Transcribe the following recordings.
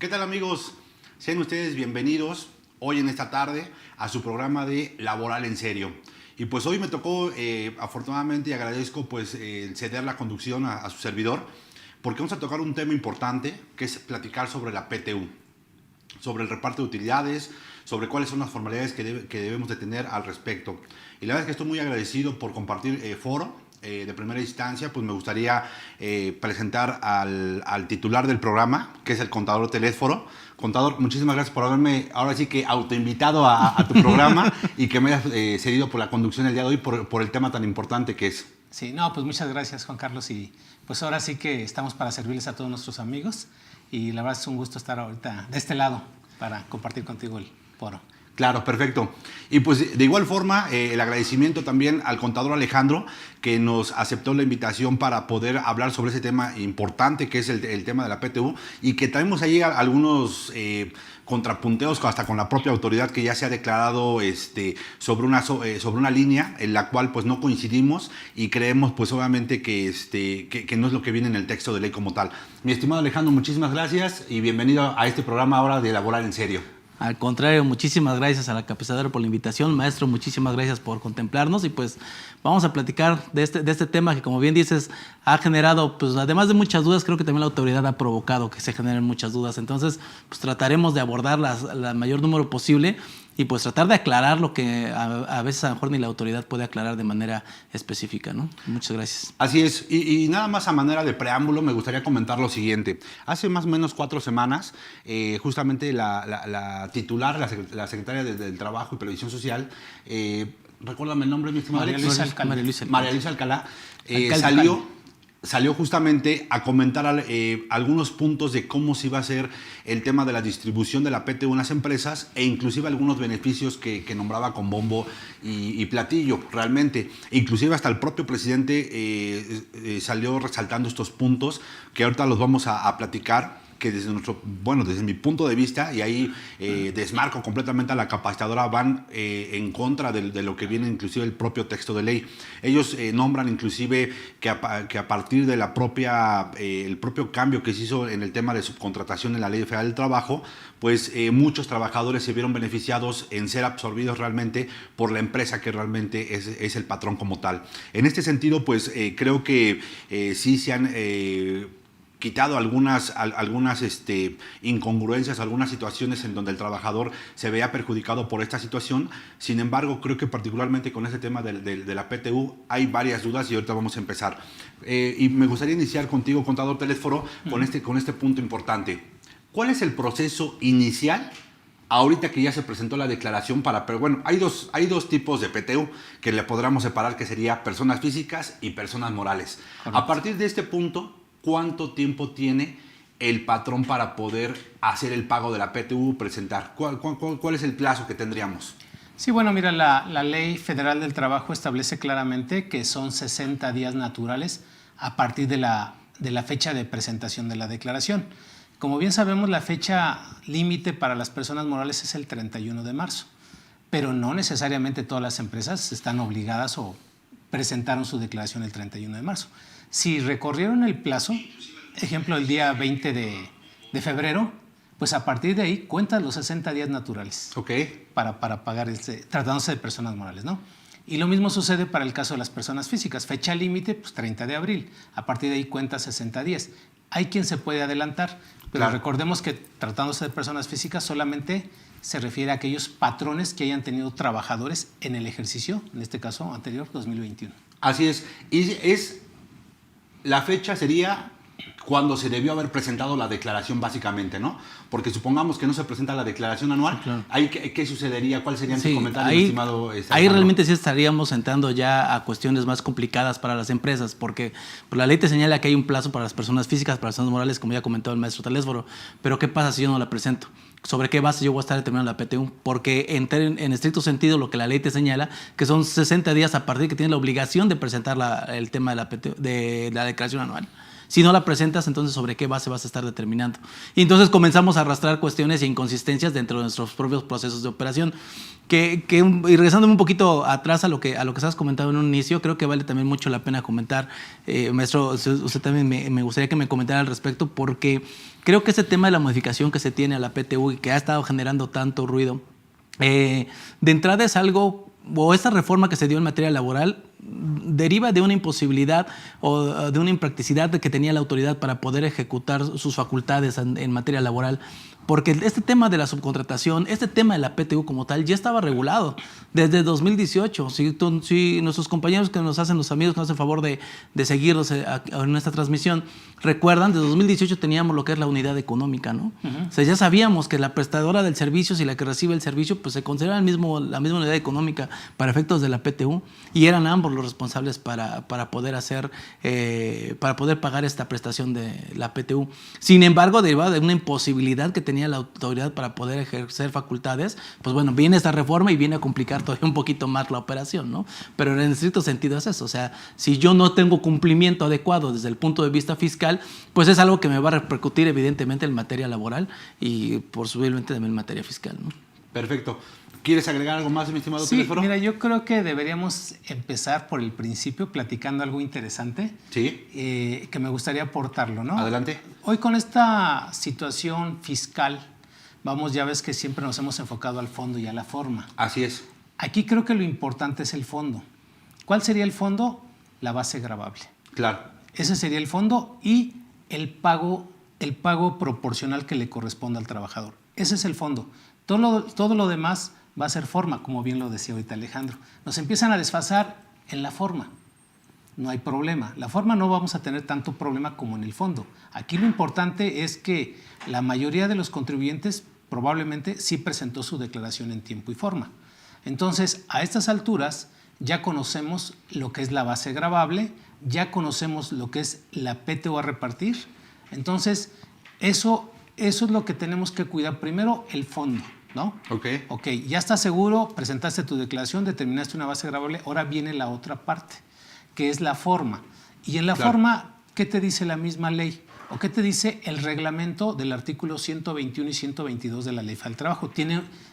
¿Qué tal, amigos? Sean ustedes bienvenidos hoy en esta tarde a su programa de Laboral en Serio. Y pues hoy me tocó, afortunadamente, y agradezco pues ceder la conducción a su servidor, porque vamos a tocar un tema importante, que es platicar sobre la PTU, sobre el reparto de utilidades, sobre cuáles son las formalidades que debemos de tener al respecto. Y la verdad es que estoy muy agradecido por compartir foro. De primera instancia, pues me gustaría presentar al titular del programa, que es el contador Telésforo. Contador, muchísimas gracias por haberme ahora sí que autoinvitado a tu programa y que me hayas cedido por la conducción el día de hoy por el tema tan importante que es. Sí, no, pues muchas gracias, Juan Carlos, y pues ahora sí que estamos para servirles a todos nuestros amigos y la verdad es un gusto estar ahorita de este lado para compartir contigo el foro. Claro, perfecto. Y pues de igual forma, el agradecimiento también al contador Alejandro, que nos aceptó la invitación para poder hablar sobre ese tema importante que es el tema de la PTU y que traemos ahí algunos contrapunteos hasta con la propia autoridad que ya se ha declarado sobre una línea en la cual pues no coincidimos y creemos pues obviamente que no es lo que viene en el texto de ley como tal. Mi estimado Alejandro, muchísimas gracias y bienvenido a este programa ahora de Laboral en Serio. Al contrario, muchísimas gracias a la capacitadora por la invitación. Maestro, muchísimas gracias por contemplarnos y pues vamos a platicar de este tema que, como bien dices, ha generado, pues además de muchas dudas, creo que también la autoridad ha provocado que se generen muchas dudas. Entonces, pues trataremos de abordar la mayor número posible y pues tratar de aclarar lo que a veces a lo mejor ni la autoridad puede aclarar de manera específica, ¿no? Muchas gracias. Así es, y nada más a manera de preámbulo me gustaría comentar lo siguiente. Hace más o menos 4 semanas, justamente la titular, la secretaria del Trabajo y Previsión Social, recuérdame el nombre, mi estimado María Alex. Luisa Alcalá, salió justamente a comentar algunos puntos de cómo se iba a hacer el tema de la distribución de la PTU en las empresas e inclusive algunos beneficios que nombraba con bombo y platillo realmente. Inclusive hasta el propio presidente salió resaltando estos puntos que ahorita los vamos a platicar, que desde mi punto de vista, y ahí desmarco completamente a la capacitadora, van en contra de lo que viene inclusive el propio texto de ley. Ellos nombran inclusive que a partir de el propio cambio que se hizo en el tema de subcontratación en la Ley Federal del Trabajo, pues muchos trabajadores se vieron beneficiados en ser absorbidos realmente por la empresa que realmente es el patrón como tal. En este sentido, pues creo que sí se han quitado algunas incongruencias, algunas situaciones en donde el trabajador se veía perjudicado por esta situación. Sin embargo, creo que particularmente con este tema de la PTU hay varias dudas y ahorita vamos a empezar. Y me gustaría iniciar contigo, contador Telésforo, con este punto importante. ¿Cuál es el proceso inicial ahorita que ya se presentó la declaración pero bueno, hay dos tipos de PTU que le podríamos separar, que sería personas físicas y personas morales? Correcto. A partir de este punto, ¿cuánto tiempo tiene el patrón para poder hacer el pago de la PTU, presentar? ¿Cuál es el plazo que tendríamos? Sí, bueno, mira, la Ley Federal del Trabajo establece claramente que son 60 días naturales a partir de la fecha de presentación de la declaración. Como bien sabemos, la fecha límite para las personas morales es el 31 de marzo, pero no necesariamente todas las empresas están obligadas o presentaron su declaración el 31 de marzo. Si recorrieron el plazo, ejemplo, el día 20 de febrero, pues a partir de ahí cuentan los 60 días naturales. Okay. Para pagar, tratándose de personas morales, ¿no? Y lo mismo sucede para el caso de las personas físicas. Fecha límite, pues 30 de abril. A partir de ahí cuenta 60 días. Hay quien se puede adelantar, pero claro, recordemos que tratándose de personas físicas solamente se refiere a aquellos patrones que hayan tenido trabajadores en el ejercicio, en este caso anterior, 2021. Así es. Y la fecha sería cuando se debió haber presentado la declaración, básicamente, ¿no? Porque supongamos que no se presenta la declaración anual, sí, claro. ¿Ahí qué sucedería? ¿Cuál sería tu comentario, estimado? Ahí realmente sí estaríamos entrando ya a cuestiones más complicadas para las empresas, porque pues, la ley te señala que hay un plazo para las personas físicas, para las personas morales, como ya comentó el maestro Telésforo, pero ¿qué pasa si yo no la presento? ¿Sobre qué base yo voy a estar determinando la PTU? Porque en estricto sentido lo que la ley te señala, que son 60 días a partir de que tienes la obligación de presentar el tema de la PTU, de la declaración anual. Si no la presentas, entonces ¿sobre qué base vas a estar determinando? Y entonces comenzamos a arrastrar cuestiones e inconsistencias dentro de nuestros propios procesos de operación. Y regresándome un poquito atrás a lo que estabas comentando en un inicio, creo que vale también mucho la pena comentar, maestro, usted también me gustaría que me comentara al respecto, porque creo que ese tema de la modificación que se tiene a la PTU y que ha estado generando tanto ruido, de entrada es algo, o esta reforma que se dio en materia laboral deriva de una imposibilidad o de una impracticidad que tenía la autoridad para poder ejecutar sus facultades en materia laboral, porque este tema de la subcontratación, este tema de la PTU como tal, ya estaba regulado desde 2018. Si nuestros compañeros que nos hacen, los amigos que nos hacen el favor de seguirnos en esta transmisión, recuerdan, desde 2018 teníamos lo que es la unidad económica, ¿no? O sea, ya sabíamos que la prestadora del servicio y la que recibe el servicio, pues se considera la misma unidad económica para efectos de la PTU, y eran ambos los responsables para poder pagar esta prestación de la PTU. Sin embargo, derivado de una imposibilidad que tenía la autoridad para poder ejercer facultades, pues bueno, viene esta reforma y viene a complicar todavía un poquito más la operación, ¿no? Pero en estricto sentido es eso, o sea, si yo no tengo cumplimiento adecuado desde el punto de vista fiscal, pues es algo que me va a repercutir evidentemente en materia laboral y posiblemente también en materia fiscal, ¿no? Perfecto. ¿Quieres agregar algo más, mi estimado Sí, Piléforo? mira, yo creo que deberíamos empezar por el principio platicando algo interesante. Sí. Que me gustaría aportarlo, ¿no? Adelante. Hoy con esta situación fiscal, ya ves que siempre nos hemos enfocado al fondo y a la forma. Así es. Aquí creo que lo importante es el fondo. ¿Cuál sería el fondo? La base gravable. Claro. Ese sería el fondo y el pago proporcional que le corresponde al trabajador. Ese es el fondo. Todo lo demás va a ser forma, como bien lo decía ahorita Alejandro. Nos empiezan a desfasar en la forma. No hay problema. La forma no vamos a tener tanto problema como en el fondo. Aquí lo importante es que la mayoría de los contribuyentes probablemente sí presentó su declaración en tiempo y forma. Entonces, a estas alturas ya conocemos lo que es la base gravable, ya conocemos lo que es la PTU a repartir. Entonces, eso es lo que tenemos que cuidar. Primero, el fondo, ¿no? Ok, ya estás seguro, presentaste tu declaración, determinaste una base gravable, ahora viene la otra parte, que es la forma. Y en la forma, ¿qué te dice la misma ley? ¿O qué te dice el reglamento del artículo 121 y 122 de la Ley Federal del Trabajo?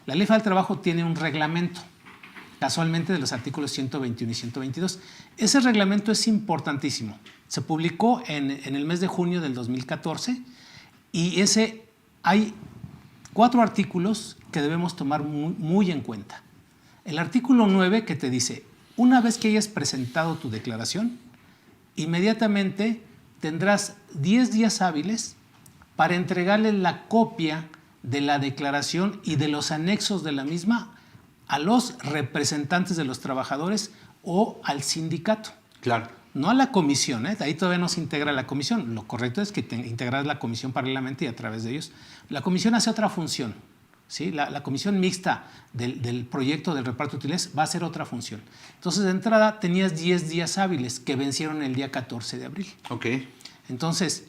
La Ley Federal del Trabajo tiene un reglamento, casualmente de los artículos 121 y 122. Ese reglamento es importantísimo. Se publicó en el mes de junio del 2014 y hay 4 artículos que debemos tomar muy en cuenta. El artículo 9 que te dice, una vez que hayas presentado tu declaración, inmediatamente tendrás 10 días hábiles para entregarle la copia de la declaración y de los anexos de la misma a los representantes de los trabajadores o al sindicato. Claro. No a la comisión, ¿eh? Ahí todavía no se integra la comisión. Lo correcto es que integrar la comisión paralelamente y a través de ellos. La comisión hace otra función, ¿sí? La comisión mixta del proyecto del reparto de utilidades va a hacer otra función. Entonces, de entrada, tenías 10 días hábiles que vencieron el día 14 de abril. Ok. Entonces,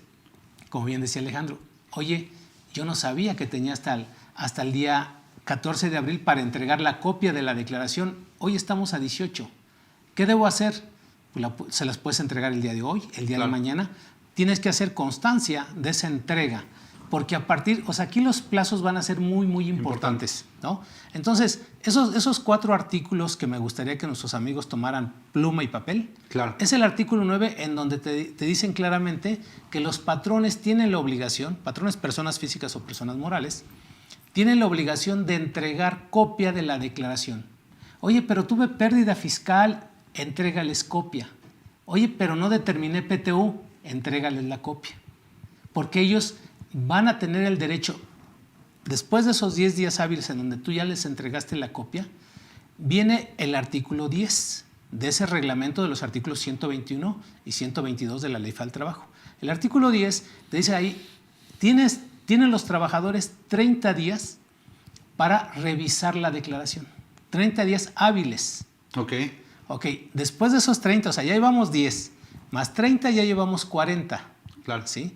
como bien decía Alejandro, oye, yo no sabía que tenía hasta el día 14 de abril para entregar la copia de la declaración. Hoy estamos a 18. ¿Qué debo hacer? Se las puedes entregar el día de hoy, el día de mañana. Tienes que hacer constancia de esa entrega, porque aquí los plazos van a ser muy importantes, ¿no? Entonces, esos 4 artículos que me gustaría que nuestros amigos tomaran pluma y papel, es el artículo 9 en donde te dicen claramente que los patrones tienen la obligación, patrones personas físicas o personas morales, tienen la obligación de entregar copia de la declaración. Oye, pero tuve pérdida fiscal, entrégales copia. Oye, pero no determiné PTU, entrégales la copia. Porque ellos van a tener el derecho, después de esos 10 días hábiles en donde tú ya les entregaste la copia, viene el artículo 10 de ese reglamento de los artículos 121 y 122 de la Ley Federal del Trabajo. El artículo 10 te dice ahí, tienen los trabajadores 30 días para revisar la declaración. 30 días hábiles. Ok, después de esos 30, o sea, ya llevamos 10, más 30 ya llevamos 40. Claro. ¿Sí?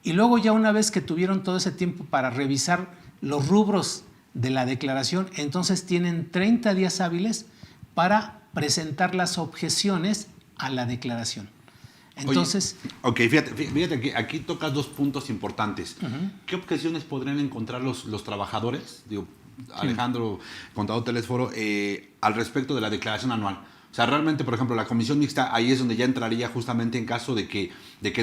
Y luego ya una vez que tuvieron todo ese tiempo para revisar los rubros de la declaración, entonces tienen 30 días hábiles para presentar las objeciones a la declaración. Entonces... Oye, fíjate que aquí tocas dos puntos importantes. ¿Qué objeciones podrían encontrar los trabajadores? Digo, Alejandro, contador Telesforo, al respecto de la declaración anual. O sea, realmente, por ejemplo, la comisión mixta, ahí es donde ya entraría justamente en caso de que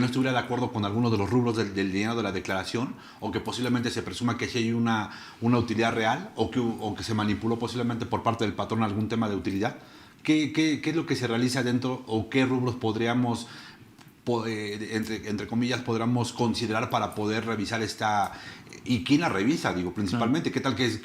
no estuviera de acuerdo con alguno de los rubros del dinero de la declaración, o que posiblemente se presuma que sí hay una utilidad real, o que se manipuló posiblemente por parte del patrón algún tema de utilidad. ¿Qué es lo que se realiza dentro, o qué rubros podríamos, entre comillas, podríamos considerar para poder revisar esta... ¿Y quién la revisa? Digo, principalmente, ¿qué tal que es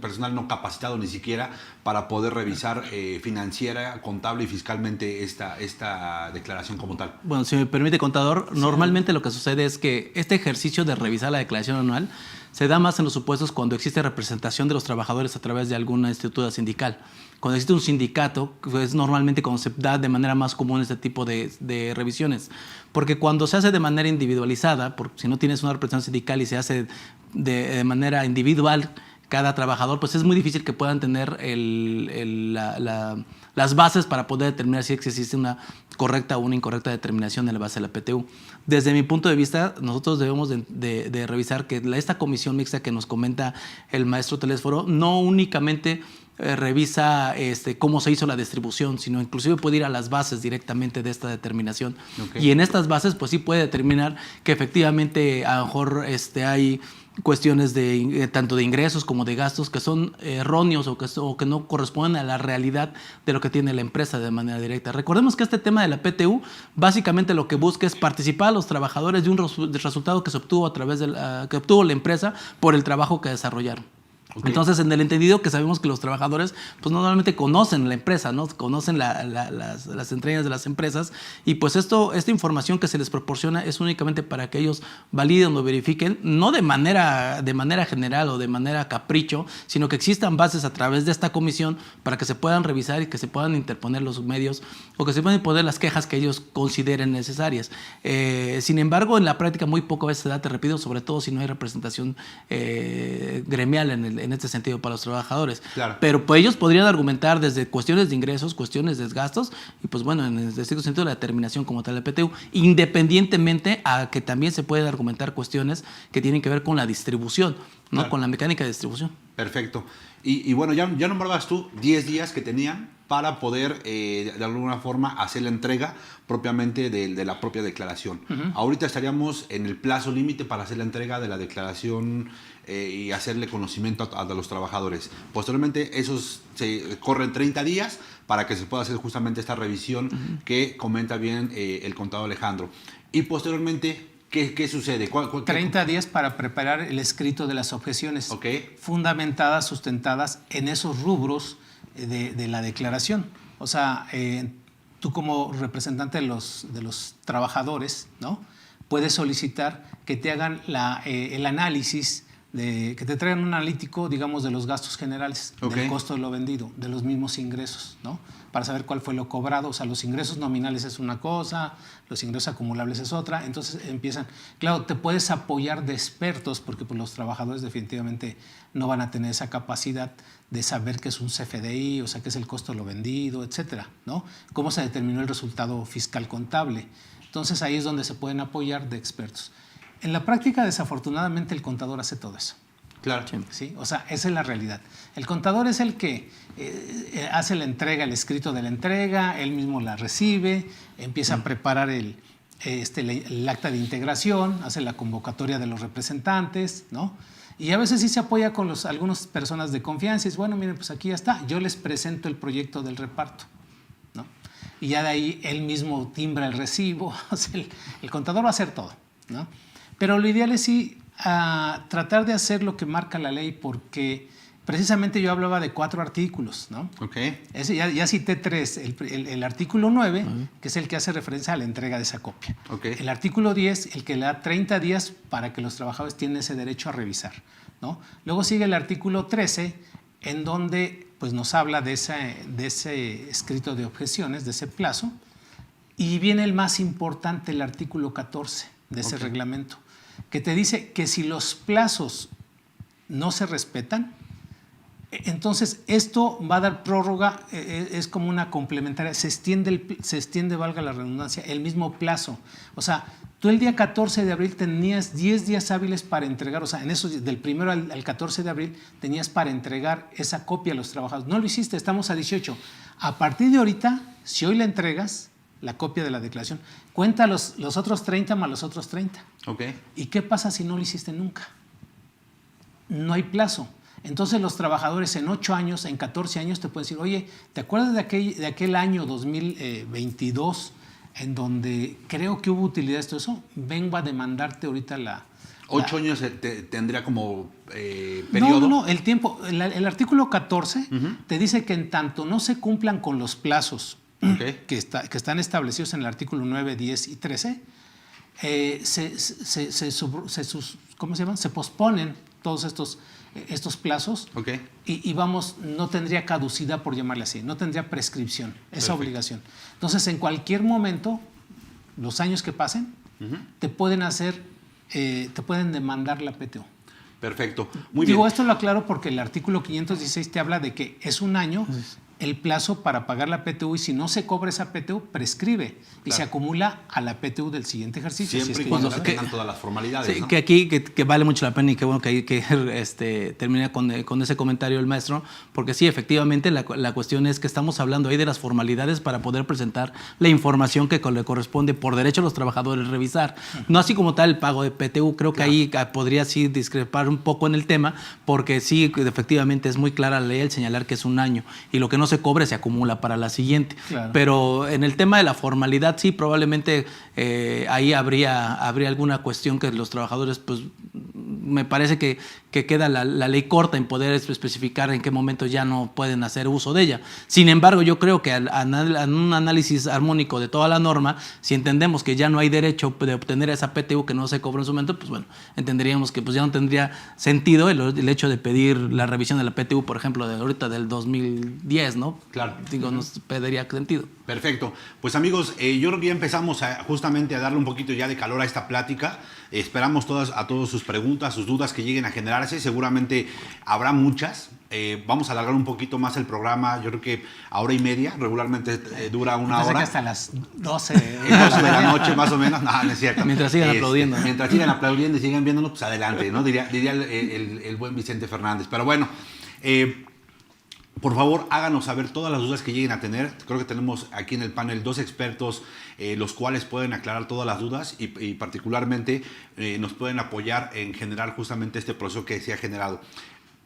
personal no capacitado ni siquiera para poder revisar financiera, contable y fiscalmente esta declaración como tal? Bueno, si me permite, contador, normalmente lo que sucede es que este ejercicio de revisar la declaración anual se da más en los supuestos cuando existe representación de los trabajadores a través de alguna estructura sindical. Cuando existe un sindicato, pues normalmente cuando se da de manera más común este tipo de revisiones. Porque cuando se hace de manera individualizada, si no tienes una representación sindical y se hace de manera individual cada trabajador, pues es muy difícil que puedan tener las bases para poder determinar si existe una correcta o una incorrecta determinación en la base de la PTU. Desde mi punto de vista, nosotros debemos de revisar que esta comisión mixta que nos comenta el maestro Telesforo no únicamente revisa cómo se hizo la distribución, sino inclusive puede ir a las bases directamente de esta determinación. Okay. Y en estas bases, pues sí puede determinar que efectivamente a lo mejor hay cuestiones tanto de ingresos como de gastos que son erróneos o que no corresponden a la realidad de lo que tiene la empresa de manera directa. Recordemos que este tema de la PTU básicamente lo que busca es participar a los trabajadores de un resultado que se obtuvo a través que obtuvo la empresa por el trabajo que desarrollaron. Okay. Entonces, en el entendido que sabemos que los trabajadores pues normalmente conocen la empresa, ¿no? Conocen las entrañas de las empresas, y pues esta información que se les proporciona es únicamente para que ellos validen o verifiquen, no de manera general o de manera capricho, sino que existan bases a través de esta comisión para que se puedan revisar y que se puedan interponer los medios o que se puedan poner las quejas que ellos consideren necesarias. Sin embargo, en la práctica muy poco a veces se da, te repito, sobre todo si no hay representación gremial en este sentido para los trabajadores. Claro. Pero pues ellos podrían argumentar desde cuestiones de ingresos, cuestiones de gastos y pues bueno, en este sentido la determinación como tal del PTU, independientemente a que también se pueden argumentar cuestiones que tienen que ver con la distribución, ¿no? Claro. Con la mecánica de distribución. Perfecto. Y bueno, ya nombrabas tú 10 días que tenían para poder, de alguna forma, hacer la entrega propiamente de la propia declaración. Ahorita estaríamos en el plazo límite para hacer la entrega de la declaración y hacerle conocimiento a los trabajadores. Posteriormente, esos se corren 30 días para que se pueda hacer justamente esta revisión que comenta bien el contador Alejandro. Y posteriormente, ¿qué sucede? 30 días para preparar el escrito de las objeciones, fundamentadas, sustentadas en esos rubros de la declaración. O sea, tú como representante de los trabajadores, ¿no? Puedes solicitar que te hagan el análisis, que te traigan un analítico, digamos, de los gastos generales, del costo de lo vendido, de los mismos ingresos, ¿no? Para saber cuál fue lo cobrado. O sea, los ingresos nominales es una cosa, los ingresos acumulables es otra. Entonces empiezan, claro, te puedes apoyar de expertos porque pues, los trabajadores definitivamente no van a tener esa capacidad de saber qué es un CFDI, o sea, qué es el costo de lo vendido, etcétera, ¿no? Cómo se determinó el resultado fiscal contable. Entonces ahí es donde se pueden apoyar de expertos. En la práctica, desafortunadamente, el contador hace todo eso. Claro. ¿Sí? O sea, esa es la realidad. El contador es el que hace la entrega, el escrito de la entrega, él mismo la recibe, empieza a preparar el acta de integración, hace la convocatoria de los representantes, ¿no? Y a veces sí se apoya con algunas personas de confianza y dice, bueno, miren, pues aquí ya está, yo les presento el proyecto del reparto, ¿no? Y ya de ahí él mismo timbra el recibo, o sea, el contador va a hacer todo, ¿no? Pero lo ideal es sí tratar de hacer lo que marca la ley, porque precisamente yo hablaba de 4 artículos, ¿no? Ya cité 3. El artículo 9, que es el que hace referencia a la entrega de esa copia. El artículo 10, el que le da 30 días para que los trabajadores tienen ese derecho a revisar, ¿no? Luego sigue el artículo 13, en donde pues, nos habla de ese escrito de objeciones, de ese plazo. Y viene el más importante, el artículo 14 de ese reglamento, que te dice que si los plazos no se respetan, Entonces, esto va a dar prórroga, es como una complementaria, se extiende, valga la redundancia, el mismo plazo. O sea, tú el día 14 de abril tenías 10 días hábiles para entregar, o sea, en esos, del 1 al 14 de abril tenías para entregar esa copia a los trabajadores. No lo hiciste, estamos a 18. A partir de ahorita, si hoy la entregas, la copia de la declaración, cuenta los otros 30 más los otros 30. Okay. ¿Y qué pasa si no lo hiciste nunca? No hay plazo. Entonces los trabajadores en 8 años, en 14 años te pueden decir, oye, ¿te acuerdas de aquel año 2022 en donde creo que hubo utilidad de esto? Eso, vengo a demandarte ahorita 8 años tendría como periodo. No, el tiempo, el artículo 14 te dice que en tanto no se cumplan con los plazos que están establecidos en el artículo 9, 10 y 13, ¿cómo se llaman? Se posponen todos estos plazos y vamos, no tendría caducidad, por llamarle así, no tendría prescripción, esa obligación. Entonces, en cualquier momento, los años que pasen, te pueden demandar la PTU. Perfecto. Muy bien. Esto lo aclaro porque el artículo 516 te habla de que es un año el plazo para pagar la PTU, y si no se cobra esa PTU, prescribe y se acumula a la PTU del siguiente ejercicio. Siempre y cuando se tengan todas las formalidades. Sí, ¿no? que aquí que vale mucho la pena, y que bueno que termina con ese comentario el maestro, porque sí, efectivamente la cuestión es que estamos hablando ahí de las formalidades para poder presentar la información que le corresponde por derecho a los trabajadores revisar. No así como tal el pago de PTU. Creo que ahí podría sí discrepar un poco en el tema, porque sí, efectivamente es muy clara la ley al señalar que es un año y lo que no se cobre se acumula para la siguiente. Claro. Pero en el tema de la formalidad, sí, probablemente ahí habría alguna cuestión que los trabajadores, pues me parece que queda la ley corta en poder especificar en qué momento ya no pueden hacer uso de ella. Sin embargo, yo creo que en un análisis armónico de toda la norma, si entendemos que ya no hay derecho de obtener esa PTU que no se cobró en su momento, pues bueno, entenderíamos que pues ya no tendría sentido el hecho de pedir la revisión de la PTU, por ejemplo, de ahorita del 2010, ¿no? Claro. Digo, no perdería sentido. Perfecto. Pues amigos, yo creo que ya empezamos justamente a darle un poquito ya de calor a esta plática. Esperamos a todos sus preguntas, sus dudas que lleguen a generarse. Seguramente habrá muchas. Vamos a alargar un poquito más el programa. Yo creo que a hora y media. Regularmente dura una hora. Que hasta las 12 de la noche más o menos. No, no es cierto. Mientras sigan aplaudiendo. Mientras sigan aplaudiendo y sigan viéndonos, pues adelante, ¿no? Diría el buen Vicente Fernández. Pero bueno, por favor, háganos saber todas las dudas que lleguen a tener. Creo que tenemos aquí en el panel 2 expertos, los cuales pueden aclarar todas las dudas y particularmente nos pueden apoyar en generar justamente este proceso que se ha generado.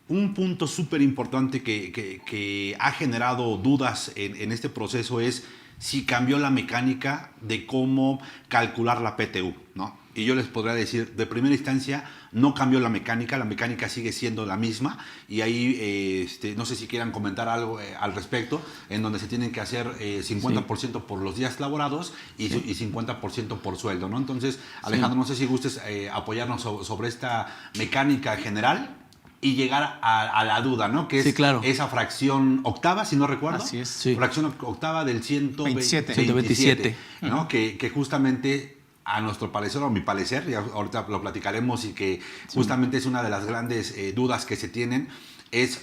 Un punto súper importante que ha generado dudas en este proceso es si cambió la mecánica de cómo calcular la PTU, ¿no? Y yo les podría decir, de primera instancia, no cambió la mecánica sigue siendo la misma, y ahí no sé si quieran comentar algo al respecto, en donde se tienen que hacer 50% por los días laborados y 50% por sueldo, ¿no? Entonces, Alejandro, no sé si gustes apoyarnos sobre esta mecánica general y llegar a la duda, ¿no? Que es esa fracción octava, si no recuerdo. Así es. Sí. Fracción octava del 127, 127. ¿no? Que justamente, a nuestro parecer, o a mi parecer, y ahorita lo platicaremos, y que justamente es una de las grandes dudas que se tienen,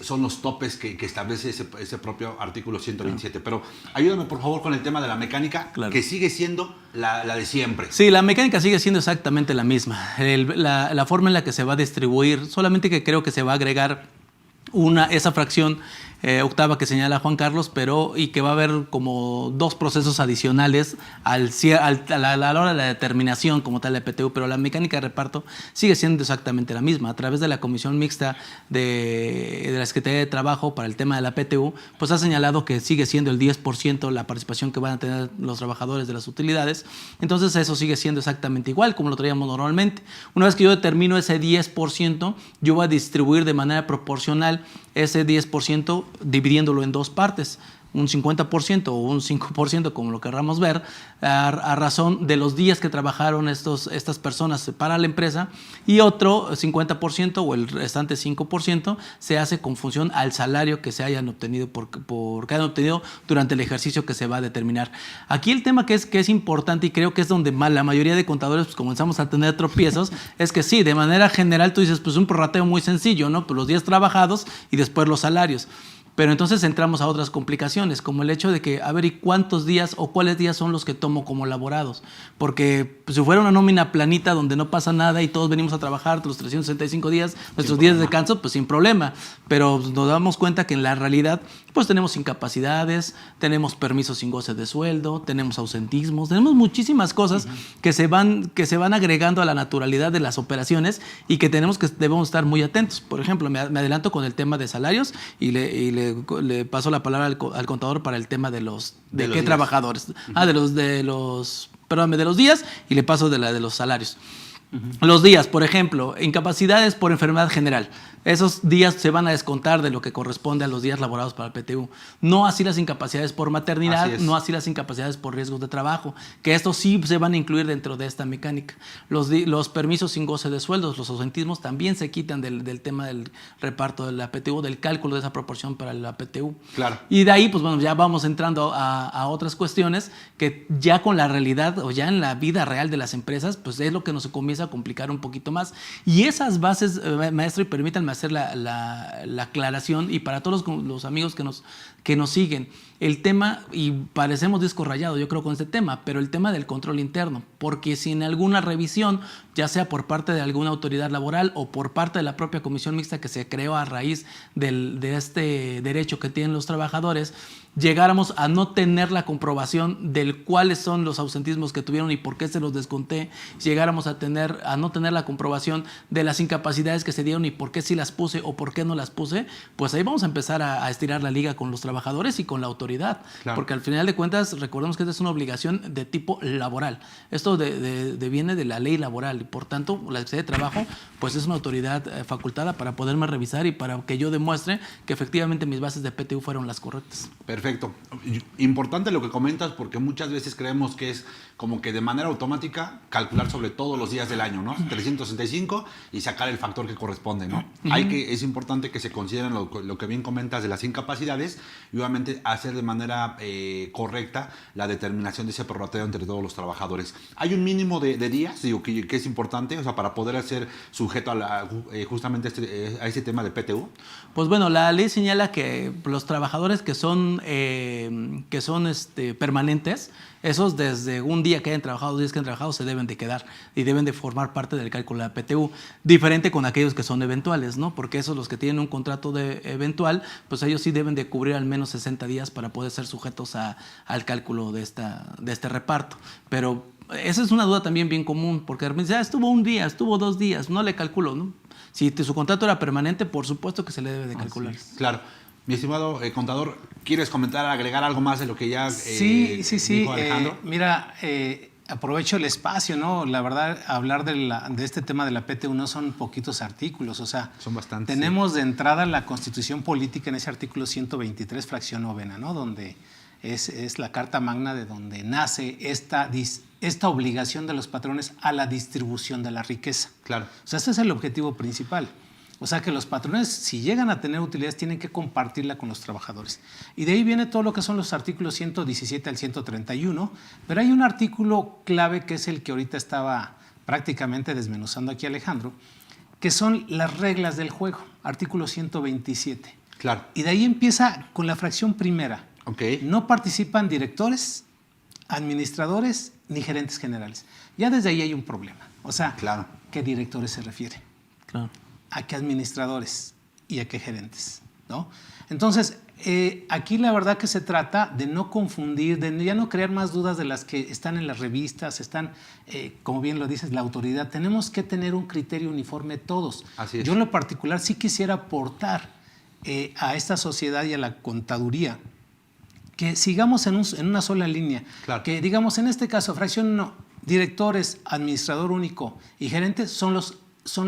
son los topes que establece ese propio artículo 127. Pero ayúdame, por favor, con el tema de la mecánica, que sigue siendo la de siempre. Sí, la mecánica sigue siendo exactamente la misma. La forma en la que se va a distribuir, solamente que creo que se va a agregar esa fracción octava que señala Juan Carlos, y que va a haber como 2 procesos adicionales a la hora de la determinación como tal de PTU, pero la mecánica de reparto sigue siendo exactamente la misma. A través de la Comisión Mixta de la Secretaría de Trabajo para el tema de la PTU, pues ha señalado que sigue siendo el 10% la participación que van a tener los trabajadores de las utilidades. Entonces eso sigue siendo exactamente igual como lo traíamos normalmente. Una vez que yo determino ese 10%, yo voy a distribuir de manera proporcional ese 10%, dividiéndolo en 2 partes. un 50% o un 5%, como lo querramos ver, a razón de los días que trabajaron estas personas para la empresa, y otro 50% o el restante 5% se hace con función al salario que se hayan obtenido que hayan obtenido durante el ejercicio que se va a determinar. Aquí el tema que es importante, y creo que es donde la mayoría de contadores pues, comenzamos a tener tropiezos, es que sí, de manera general tú dices, pues un prorrateo muy sencillo, ¿no? Pues los días trabajados y después los salarios. Pero entonces entramos a otras complicaciones, como el hecho de que, a ver, ¿y cuántos días o cuáles días son los que tomo como laborados? Porque pues, si fuera una nómina planita donde no pasa nada y todos venimos a trabajar los 365 días, nuestros días de descanso, pues sin problema. Pero nos damos cuenta que en la realidad, pues tenemos incapacidades, tenemos permisos sin goce de sueldo, tenemos ausentismos, tenemos muchísimas cosas que se van agregando a la naturalidad de las operaciones y que debemos estar muy atentos. Por ejemplo, me adelanto con el tema de salarios y le paso la palabra al contador para el tema de qué trabajadores. De los días, y le paso de los salarios. Los días, por ejemplo, incapacidades por enfermedad general. Esos días se van a descontar de lo que corresponde a los días laborados para el PTU. No así las incapacidades por maternidad, no así las incapacidades por riesgos de trabajo, que estos sí se van a incluir dentro de esta mecánica. Los permisos sin goce de sueldos, los ausentismos también se quitan del tema del reparto de la PTU, del cálculo de esa proporción para la PTU. Claro. Y de ahí, pues bueno, ya vamos entrando a otras cuestiones que ya con la realidad o ya en la vida real de las empresas, pues es lo que nos comienza a complicar un poquito más. Y esas bases, maestro, y permítanme hacer la aclaración, y para todos los amigos que nos siguen, el tema, y parecemos disco rayado yo creo con este tema, pero el tema del control interno, porque si en alguna revisión, ya sea por parte de alguna autoridad laboral o por parte de la propia comisión mixta que se creó a raíz de este derecho que tienen los trabajadores, llegáramos a no tener la comprobación de cuáles son los ausentismos que tuvieron y por qué se los desconté, llegáramos a no tener la comprobación de las incapacidades que se dieron y por qué sí las puse o por qué no las puse, pues ahí vamos a empezar a estirar la liga con los trabajadores y con la autoridad. Claro. Porque al final de cuentas, recordemos que esta es una obligación de tipo laboral. Esto viene de la ley laboral y por tanto la Secretaría de Trabajo pues es una autoridad facultada para poderme revisar y para que yo demuestre que efectivamente mis bases de PTU fueron las correctas. Perfecto. Importante lo que comentas, porque muchas veces creemos que es como que de manera automática calcular sobre todos los días del año, ¿no? 365 y sacar el factor que corresponde, ¿no? Es importante que se consideren lo que bien comentas de las incapacidades y obviamente hacer de manera correcta la determinación de ese prorrateo entre todos los trabajadores. Hay un mínimo de días, digo, que es importante, o sea, para poder ser sujeto justamente a ese tema de PTU. Pues bueno, la ley señala que los trabajadores que son permanentes, esos desde un día que hayan trabajado, 2 días que hayan trabajado, se deben de quedar y deben de formar parte del cálculo de la PTU. Diferente con aquellos que son eventuales, ¿no? Porque esos, los que tienen un contrato eventual, pues ellos sí deben de cubrir al menos 60 días para poder ser sujetos al cálculo de este reparto. Pero esa es una duda también bien común, porque de repente estuvo un día, estuvo 2 días, no le calculo, ¿no? Si su contrato era permanente, por supuesto que se le debe de calcular. Sí, claro. Mi estimado contador, ¿quieres comentar, agregar algo más de lo que ya dijo Alejandro? Mira, aprovecho el espacio, ¿no? La verdad, hablar de este tema de la PTU no son poquitos artículos, o sea, son bastantes. Tenemos de entrada la Constitución Política en ese artículo 123, fracción 9ª, ¿no? Donde es la Carta Magna de donde nace esta obligación de los patrones a la distribución de la riqueza. Claro. O sea, este es el objetivo principal. O sea, que los patrones, si llegan a tener utilidades, tienen que compartirla con los trabajadores. Y de ahí viene todo lo que son los artículos 117 al 131, pero hay un artículo clave que es el que ahorita estaba prácticamente desmenuzando aquí Alejandro, que son las reglas del juego, artículo 127. Claro. Y de ahí empieza con la fracción primera. Okay. No participan directores, administradores ni gerentes generales. Ya desde ahí hay un problema. O sea, claro. ¿Qué directores se refiere? Claro. ¿A qué administradores y a qué gerentes? ¿No? Entonces, aquí la verdad que se trata de no confundir, de ya no crear más dudas de las que están en las revistas, están, como bien lo dices, la autoridad. Tenemos que tener un criterio uniforme todos. Así es. Yo en lo particular sí quisiera aportar a esta sociedad y a la contaduría que sigamos en una sola línea. Claro. Que digamos, en este caso, fracción 1, directores, administrador único y gerentes son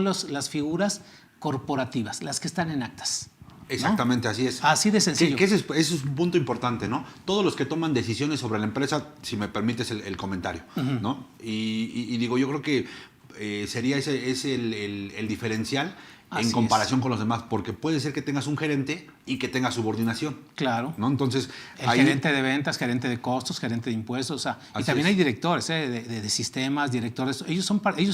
las figuras corporativas, las que están en actas. Exactamente, así es. Así de sencillo. Que ese es un punto importante, ¿no? Todos los que toman decisiones sobre la empresa, si me permites el comentario, ¿no? Y digo, yo creo que sería ese el diferencial Así en comparación con los demás, porque puede ser que tengas un gerente y que tenga subordinación. Claro. ¿No? Entonces, El gerente de ventas, gerente de costos, gerente de impuestos, o sea, y también hay directores de sistemas, directores, ellos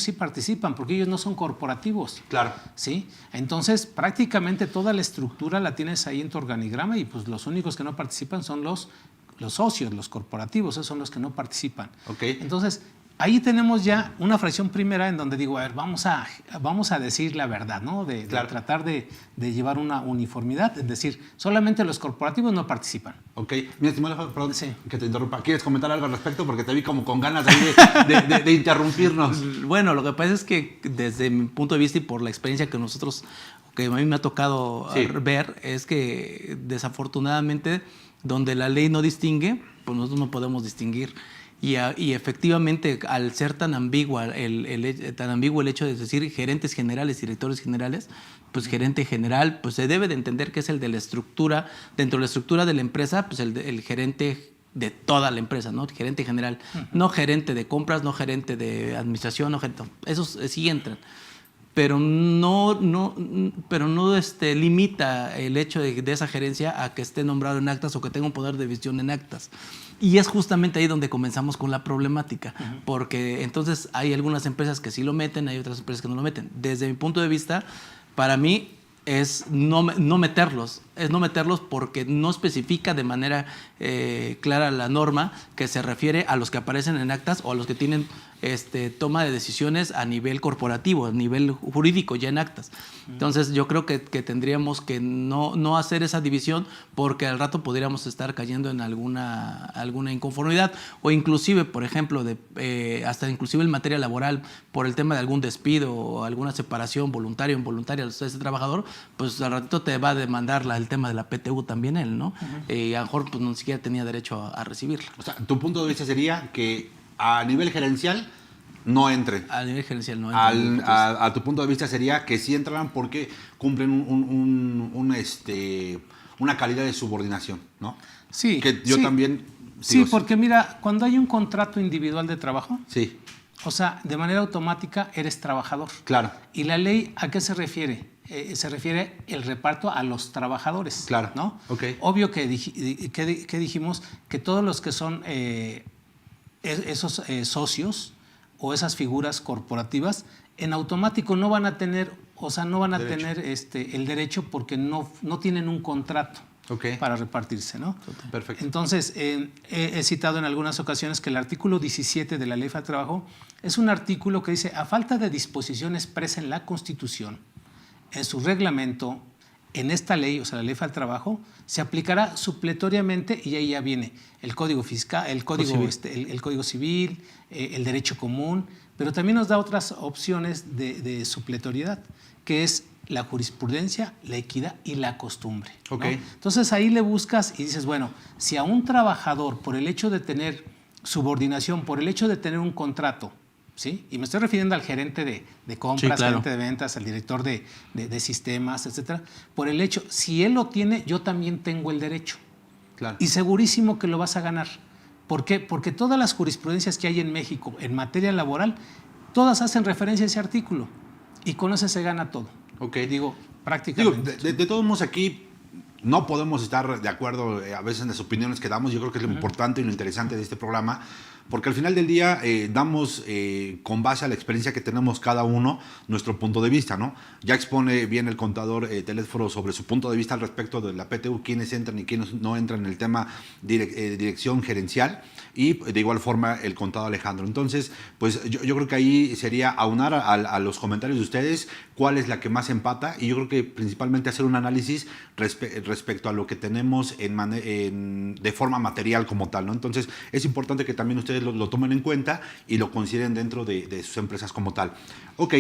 sí participan porque ellos no son corporativos. Claro. ¿Sí? Entonces, prácticamente toda la estructura la tienes ahí en tu organigrama y pues los únicos que no participan son los socios, los corporativos, esos son los que no participan. Okay. Entonces, ahí tenemos ya una fracción primera en donde digo, a ver, vamos a decir la verdad, ¿no? De tratar de llevar una uniformidad, es decir, solamente los corporativos no participan. Ok. Mira, estimado, perdón Sí. que te interrumpa. ¿Quieres comentar algo al respecto? Porque te vi como con ganas ahí de interrumpirnos. Bueno, lo que pasa es que desde mi punto de vista y por la experiencia que a mí me ha tocado ver, es que desafortunadamente donde la ley no distingue, pues nosotros no podemos distinguir. Y efectivamente, al ser tan ambiguo el hecho de decir gerentes generales, directores generales, pues gerente general, pues se debe de entender que es el de la estructura, dentro de la estructura de la empresa, pues el gerente de toda la empresa, ¿no? Gerente general, no gerente de compras, no gerente de administración, no gerente, esos sí entran. Pero no limita el hecho de esa gerencia a que esté nombrado en actas o que tenga un poder de decisión en actas. Y es justamente ahí donde comenzamos con la problemática, porque entonces hay algunas empresas que sí lo meten, hay otras empresas que no lo meten. Desde mi punto de vista, para mí es no meterlos porque no especifica de manera clara la norma que se refiere a los que aparecen en actas o a los que tienen toma de decisiones a nivel corporativo, a nivel jurídico, ya en actas. Entonces yo creo que tendríamos que no hacer esa división porque al rato podríamos estar cayendo en alguna inconformidad o inclusive, por ejemplo, hasta inclusive en materia laboral, por el tema de algún despido o alguna separación voluntaria o involuntaria de ese trabajador, pues al ratito te va a demandar el tema de la PTU también él, ¿no? Y a lo mejor pues, ni siquiera tenía derecho a recibirla. O sea, tu punto de vista sería que a nivel gerencial no entren. A nivel gerencial no entren. A tu punto de vista sería que sí entrarán porque cumplen una calidad de subordinación, ¿no? Sí. Que yo también... Sí, porque mira, cuando hay un contrato individual de trabajo, sí. O sea, de manera automática eres trabajador. Claro. ¿Y la ley a qué se refiere? Se refiere el reparto a los trabajadores. Claro. ¿No? Okay. Obvio que dijimos que todos los que son esos socios o esas figuras corporativas en automático no van a tener, el derecho porque no tienen un contrato. Okay. Para repartirse, ¿no? Perfecto. Entonces, he citado en algunas ocasiones que el artículo 17 de la Ley Federal del Trabajo es un artículo que dice, a falta de disposición expresa en la Constitución, en su reglamento, en esta ley, o sea, la Ley Federal del Trabajo, se aplicará supletoriamente y ahí ya viene el Código Fiscal, el Código Civil, el Derecho Común, pero también nos da otras opciones de supletoriedad, que es la jurisprudencia, la equidad y la costumbre. Okay. ¿No? Entonces ahí le buscas y dices, bueno, si a un trabajador por el hecho de tener subordinación, por el hecho de tener un contrato, ¿sí? Y me estoy refiriendo al gerente de compras, sí, claro, gerente de ventas, al director de sistemas, etcétera, por el hecho, si él lo tiene, yo también tengo el derecho. Claro. Y segurísimo que lo vas a ganar. ¿Por qué? Porque todas las jurisprudencias que hay en México en materia laboral, todas hacen referencia a ese artículo y con ese se gana todo. Okay. Digo, prácticamente. De todos modos aquí no podemos estar de acuerdo a veces en las opiniones que damos. Yo creo que es lo importante y lo interesante de este programa, porque al final del día damos con base a la experiencia que tenemos cada uno nuestro punto de vista, ¿no? Ya expone bien el contador Telésforo sobre su punto de vista al respecto de la PTU, quiénes entran y quiénes no entran en el tema dirección gerencial, y de igual forma el contador Alejandro. Entonces, pues yo creo que ahí sería aunar a los comentarios de ustedes cuál es la que más empata, y yo creo que principalmente hacer un análisis respecto a lo que tenemos de forma material como tal, ¿no? Entonces, es importante que también ustedes lo tomen en cuenta y lo consideren dentro de sus empresas como tal. Ok,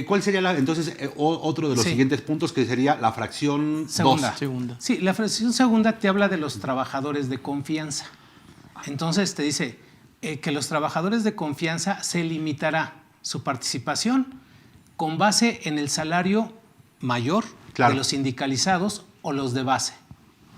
¿cuál sería entonces otro de los siguientes puntos, que sería la fracción segunda? 2? Sí, la fracción segunda te habla de los trabajadores de confianza. Entonces te dice que los trabajadores de confianza se limitará su participación con base en el salario mayor, claro, de los sindicalizados o los de base,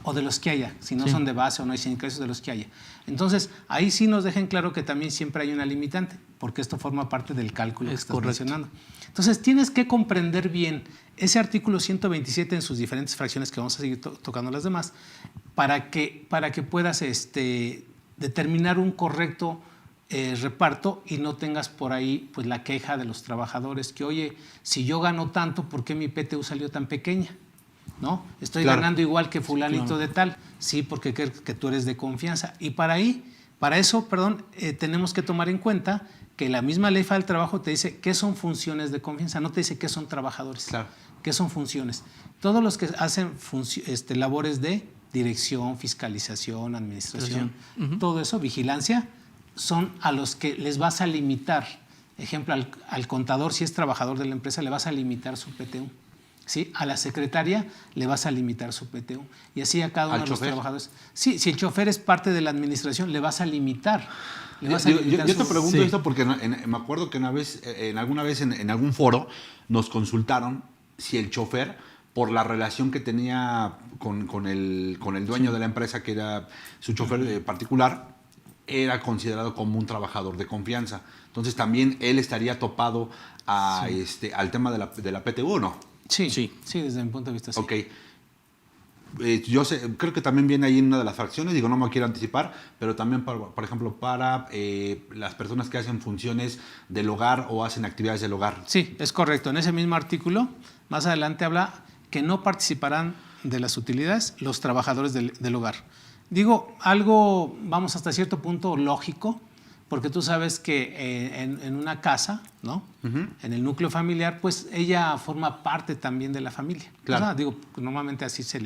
o de los que haya, si no son de base o no hay sindicalizados, de los que haya. Entonces, ahí sí nos dejen claro que también siempre hay una limitante, porque esto forma parte del cálculo que estás mencionando. Entonces, tienes que comprender bien ese artículo 127 en sus diferentes fracciones, que vamos a seguir tocando las demás, para que puedas determinar un correcto reparto y no tengas por ahí pues la queja de los trabajadores que, oye, si yo gano tanto, ¿por qué mi PTU salió tan pequeña? ¿No? Estoy ganando igual que fulanito de tal. Sí, porque que tú eres de confianza. Y para eso, tenemos que tomar en cuenta que la misma Ley Federal del Trabajo te dice qué son funciones de confianza, no te dice qué son trabajadores, qué son funciones. Todos los que hacen labores de dirección, fiscalización, administración, todo eso, vigilancia, son a los que les vas a limitar. Ejemplo, al contador, si es trabajador de la empresa, le vas a limitar su PTU. ¿Sí? A la secretaria le vas a limitar su PTU. Y así a cada uno de los trabajadores. Sí, si el chofer es parte de la administración, le vas a limitar. Yo te pregunto esto porque me acuerdo que alguna vez en algún foro nos consultaron si el chofer, por la relación que tenía con el dueño de la empresa, que era su chofer particular, era considerado como un trabajador de confianza. Entonces también él estaría topado al tema de la PTU, ¿no? Sí, desde mi punto de vista sí. Ok. Yo creo que también viene ahí en una de las fracciones, no me quiero anticipar, pero también, por ejemplo, para las personas que hacen funciones del hogar o hacen actividades del hogar. Sí, es correcto. En ese mismo artículo, más adelante habla que no participarán de las utilidades los trabajadores del hogar. Digo, algo, vamos, hasta cierto punto lógico, porque tú sabes que en una casa, ¿no? En el núcleo familiar, pues ella forma parte también de la familia. Claro. O sea, digo, normalmente así se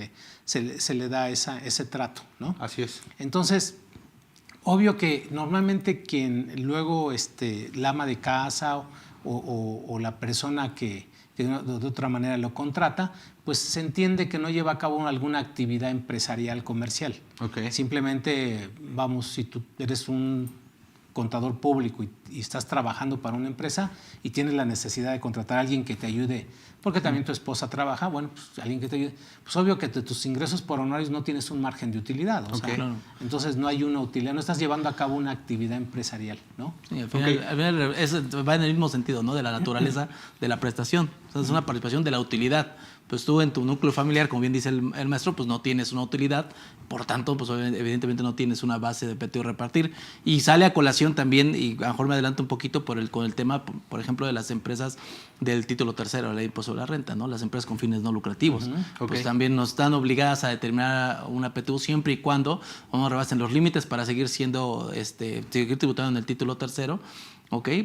le da ese trato, ¿no? Así es. Entonces, obvio que normalmente quien luego la ama de casa o la persona que de otra manera lo contrata, pues se entiende que no lleva a cabo alguna actividad empresarial comercial. Okay. Simplemente, vamos, si tú eres un contador público y estás trabajando para una empresa y tienes la necesidad de contratar a alguien que te ayude, porque también tu esposa trabaja, bueno, pues alguien que te ayude, pues obvio que tus ingresos por honorarios no tienes un margen de utilidad, entonces no hay una utilidad, no estás llevando a cabo una actividad empresarial, ¿no? Sí, al final va en el mismo sentido, ¿no? De la naturaleza de la prestación, o sea, es una participación de la utilidad. Pues tú en tu núcleo familiar, como bien dice el maestro, pues no tienes una utilidad, por tanto, pues evidentemente no tienes una base de PTU repartir. Y sale a colación también, y a lo mejor me adelanto un poquito con el tema, por ejemplo, de las empresas del título tercero, la ley de impuesto sobre la renta, ¿no? Las empresas con fines no lucrativos. Pues también nos están obligadas a determinar una PTU siempre y cuando no rebasen los límites para seguir seguir tributando en el título tercero.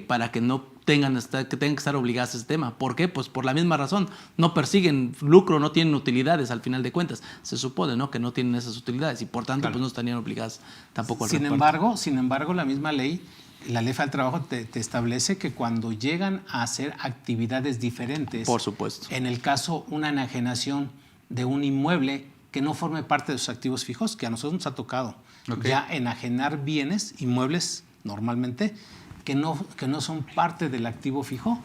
Para que no tengan que estar obligadas a ese tema. ¿Por qué? Pues por la misma razón. No persiguen lucro, no tienen utilidades al final de cuentas. Se supone, ¿no?, que no tienen esas utilidades y por tanto pues no estarían obligadas tampoco al reparto. Sin embargo, la misma ley, la Ley Federal del Trabajo te establece que cuando llegan a hacer actividades diferentes, por supuesto, en el caso una enajenación de un inmueble que no forme parte de sus activos fijos, que a nosotros nos ha tocado ya enajenar bienes, inmuebles normalmente, que no son parte del activo fijo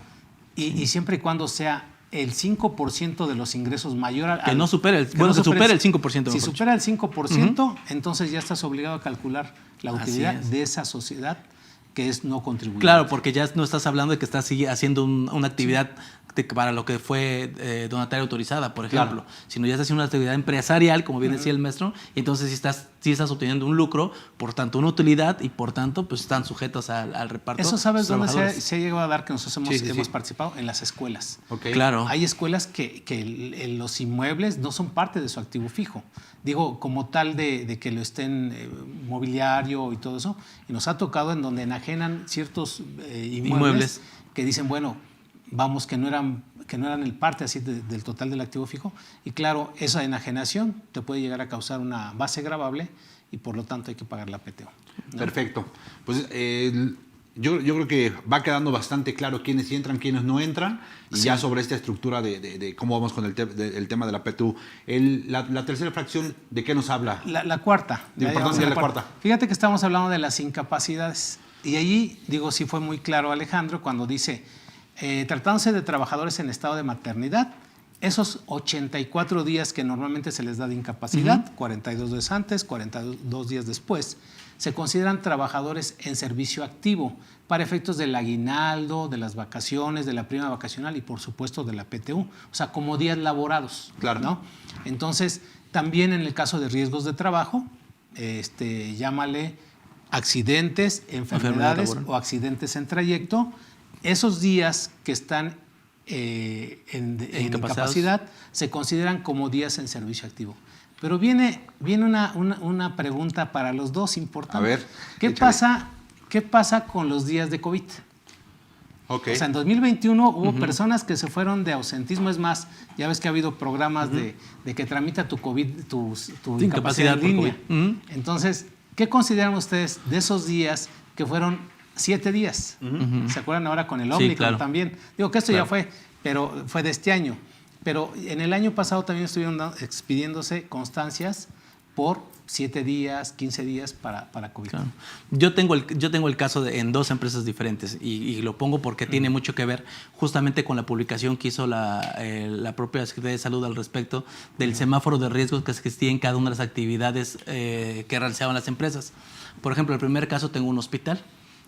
y siempre y cuando sea el 5% de los ingresos mayor al... Que no supere el 5%. Si supera el 5%, entonces ya estás obligado a calcular la utilidad de esa sociedad que es no contribuyente. Claro, porque ya no estás hablando de que estás haciendo una actividad para lo que fue donataria autorizada, por ejemplo, sino ya estás haciendo una actividad empresarial, como bien decía el maestro, y entonces sí estás obteniendo un lucro, por tanto una utilidad, y por tanto pues están sujetos al reparto. ¿Eso sabes dónde se ha llegado a dar que nosotros hemos participado? En las escuelas. Claro. Hay escuelas que los inmuebles no son parte de su activo fijo. Digo, como tal de que lo estén mobiliario y todo eso, y nos ha tocado en donde enajenan ciertos inmuebles que dicen, bueno, vamos, que no eran el parte así del total del activo fijo, y claro, esa enajenación te puede llegar a causar una base gravable y por lo tanto hay que pagar la PTU, ¿no? Perfecto. Pues yo creo que va quedando bastante claro quiénes entran, quiénes no entran, y ya sobre esta estructura de cómo vamos con el tema de la PTU. La tercera fracción, ¿de qué nos habla? La cuarta. La cuarta. Fíjate que estamos hablando de las incapacidades, y allí, sí fue muy claro Alejandro cuando dice... tratándose de trabajadores en estado de maternidad esos 84 días que normalmente se les da de incapacidad, 42 días antes, 42 días después, se consideran trabajadores en servicio activo para efectos del aguinaldo, de las vacaciones, de la prima vacacional y por supuesto de la PTU, o sea, como días laborados. Claro. ¿No? Entonces, también en el caso de riesgos de trabajo, llámale accidentes, enfermedades laboral o accidentes en trayecto, esos días que están en incapacidad se consideran como días en servicio activo. Pero viene una pregunta para los dos importante. A ver, ¿Qué pasa con los días de COVID? Okay. O sea, en 2021 hubo personas que se fueron de ausentismo. Es más, ya ves que ha habido programas de que tramita tu COVID, tu incapacidad en línea. Entonces, ¿qué consideran ustedes de esos días que fueron 7 días? ¿Se acuerdan ahora con el Omicron claro. también? Digo que esto ya fue, pero fue de este año. Pero en el año pasado también estuvieron expidiéndose constancias por 7 días, 15 días para COVID. Claro. Yo tengo el caso en 2 empresas diferentes y lo pongo porque tiene mucho que ver justamente con la publicación que hizo la propia Secretaría de Salud al respecto del semáforo de riesgos que existía en cada una de las actividades que realizaban las empresas. Por ejemplo, el primer caso tengo un hospital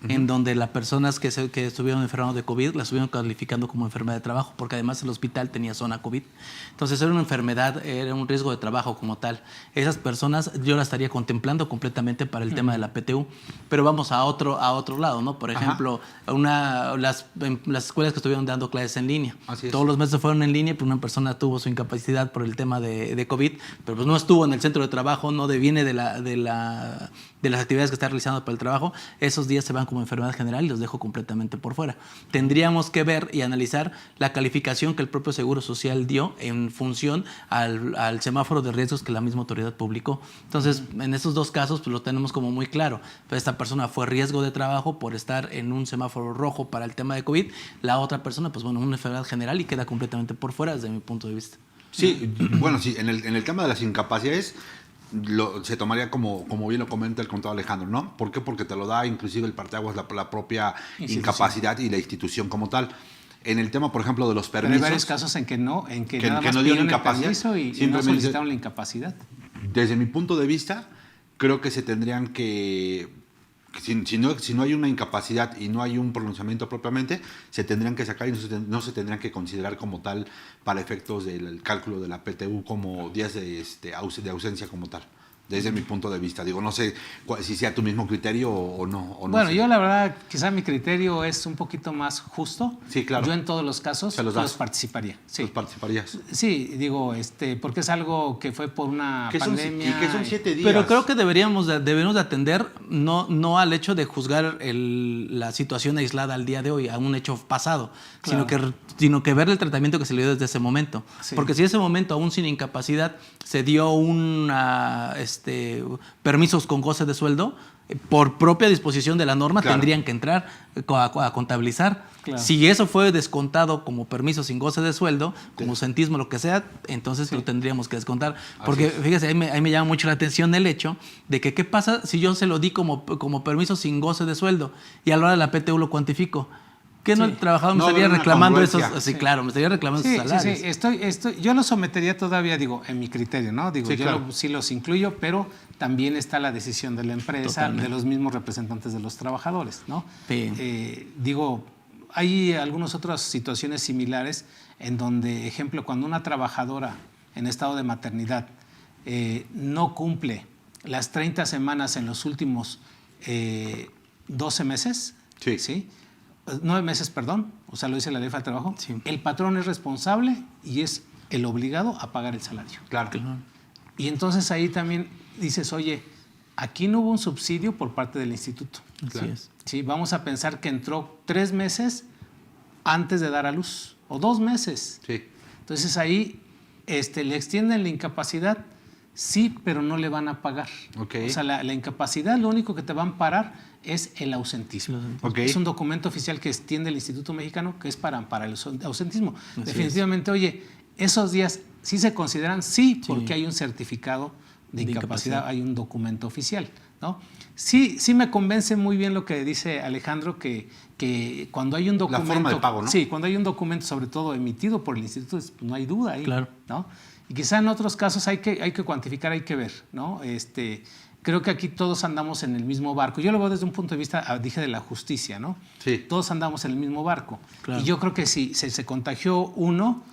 en donde las personas que estuvieron enfermando de COVID las estuvieron calificando como enfermedad de trabajo, porque además el hospital tenía zona COVID. Entonces era una enfermedad, era un riesgo de trabajo como tal. Esas personas yo las estaría contemplando completamente para el tema de la PTU. Pero vamos a otro lado, ¿no? Por ejemplo, las escuelas que estuvieron dando clases en línea. Todos los meses fueron en línea, pero una persona tuvo su incapacidad por el tema de COVID, pero pues no estuvo en el centro de trabajo, no viene de las actividades que está realizando para el trabajo. Esos días se van como enfermedad general y los dejo completamente por fuera. Tendríamos que ver y analizar la calificación que el propio Seguro Social dio en función al semáforo de riesgos que la misma autoridad publicó. Entonces, en esos 2 casos, pues lo tenemos como muy claro. Esta persona fue riesgo de trabajo por estar en un semáforo rojo para el tema de COVID. La otra persona, pues bueno, una enfermedad general y queda completamente por fuera desde mi punto de vista. Sí, bueno, sí, en el tema de las incapacidades se tomaría como bien lo comenta el contador Alejandro, ¿no? ¿Por qué? Porque te lo da inclusive el parteaguas la propia incapacidad y la institución como tal. En el tema, por ejemplo, de los permisos... Pero hay varios casos en que nada más no pidieron incapacidad, el permiso y no solicitaron la incapacidad. Desde mi punto de vista, creo que se tendrían que... Si no hay una incapacidad y no hay un pronunciamiento propiamente, se tendrían que sacar y no se tendrían que considerar como tal para efectos del cálculo de la PTU como días de ausencia como tal. Desde mi punto de vista. Digo, no sé si sea tu mismo criterio o no. Bueno, sé. yo la verdad, quizá mi criterio es un poquito más justo. Sí, claro. Yo en todos los casos los participaría. Sí. ¿Los participarías? Sí, digo, porque es algo que fue por una pandemia. ¿Y qué son 7 días? Pero creo que deberíamos de atender no al hecho de juzgar la situación aislada al día de hoy, a un hecho pasado, claro, sino que ver el tratamiento que se le dio desde ese momento. Sí. Porque si en ese momento, aún sin incapacidad, se dio permisos con goce de sueldo, por propia disposición de la norma, claro, tendrían que entrar a contabilizar. Claro. Si eso fue descontado como permiso sin goce de sueldo, como ausentismo, lo que sea, entonces lo tendríamos que descontar. Porque fíjese, ahí me llama mucho la atención el hecho de que qué pasa si yo se lo di como permiso sin goce de sueldo y a la hora de la PTU lo cuantifico. ¿Qué no el trabajador me estaría reclamando esos? Sí, claro, me estaría reclamando esos salarios. Sí, yo lo sometería todavía, en mi criterio, ¿no? Yo claro, sí los incluyo, pero también está la decisión de la empresa, totalmente, de los mismos representantes de los trabajadores, ¿no? Sí. Hay algunas otras situaciones similares en donde, ejemplo, cuando una trabajadora en estado de maternidad no cumple las 30 semanas en los últimos 12 meses, ¿sí? 9 meses, perdón, o sea, lo dice la Ley Federal del Trabajo, sí, el patrón es responsable y es el obligado a pagar el salario. Claro. Y entonces ahí también dices, oye, aquí no hubo un subsidio por parte del instituto. Así es. Sí, vamos a pensar que entró 3 meses antes de dar a luz, o 2 meses. Sí. Entonces ahí le extienden la incapacidad, sí, pero no le van a pagar. Okay. O sea, la incapacidad, lo único que te van a parar es el ausentismo. Okay. Es un documento oficial que extiende el Instituto Mexicano que es para el ausentismo. Así definitivamente, oye, esos días sí se consideran, sí, porque hay un certificado de incapacidad, hay un documento oficial, ¿no? Sí me convence muy bien lo que dice Alejandro, que que cuando hay un documento... La forma de pago, ¿no? Sí, cuando hay un documento, sobre todo emitido por el instituto, pues no hay duda ahí. Claro. ¿No? Y quizá en otros casos hay que cuantificar, hay que ver, ¿no? Creo que aquí todos andamos en el mismo barco. Yo lo veo desde un punto de vista, dije, de la justicia, ¿no? Sí. Todos andamos en el mismo barco. Claro. Y yo creo que si se contagió uno,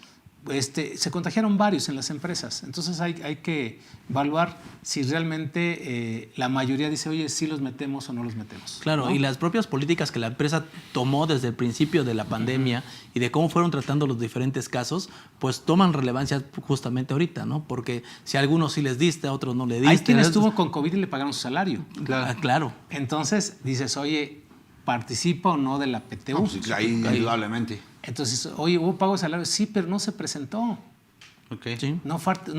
se contagiaron varios en las empresas. Entonces hay que evaluar si realmente la mayoría dice, oye, sí los metemos o no los metemos. Claro, ¿no? y las propias políticas que la empresa tomó desde el principio de la pandemia y de cómo fueron tratando los diferentes casos, pues toman relevancia justamente ahorita, ¿no? Porque si a algunos sí les diste, a otros no le diste. Hay quien estuvo con COVID y le pagaron su salario. Claro. Entonces dices, oye, ¿participa o no de la PTU? No, pues, ahí, indudablemente. Entonces, oye, ¿hubo pago de salario? Sí, pero no se presentó. Ok. Sí. No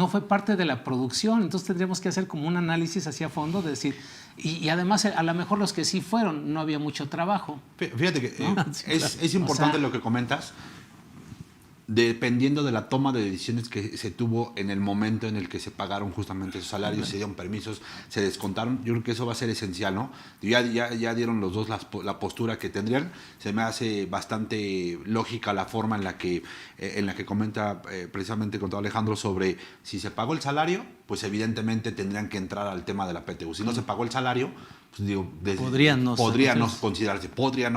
fue parte de la producción. Entonces tendríamos que hacer como un análisis hacia fondo de decir, y además a lo mejor los que sí fueron, no había mucho trabajo. Fíjate que ¿No? es importante O sea, lo que comentas, dependiendo de la toma de decisiones que se tuvo en el momento en el que se pagaron justamente esos salarios, se dieron permisos, se descontaron. Yo creo que eso va a ser esencial, ¿no? Ya dieron los dos la postura que tendrían. Se me hace bastante lógica la forma en la que comenta precisamente con todo Alejandro sobre si se pagó el salario, pues evidentemente tendrían que entrar al tema de la PTU. Si no se pagó el salario, pues digo, podría no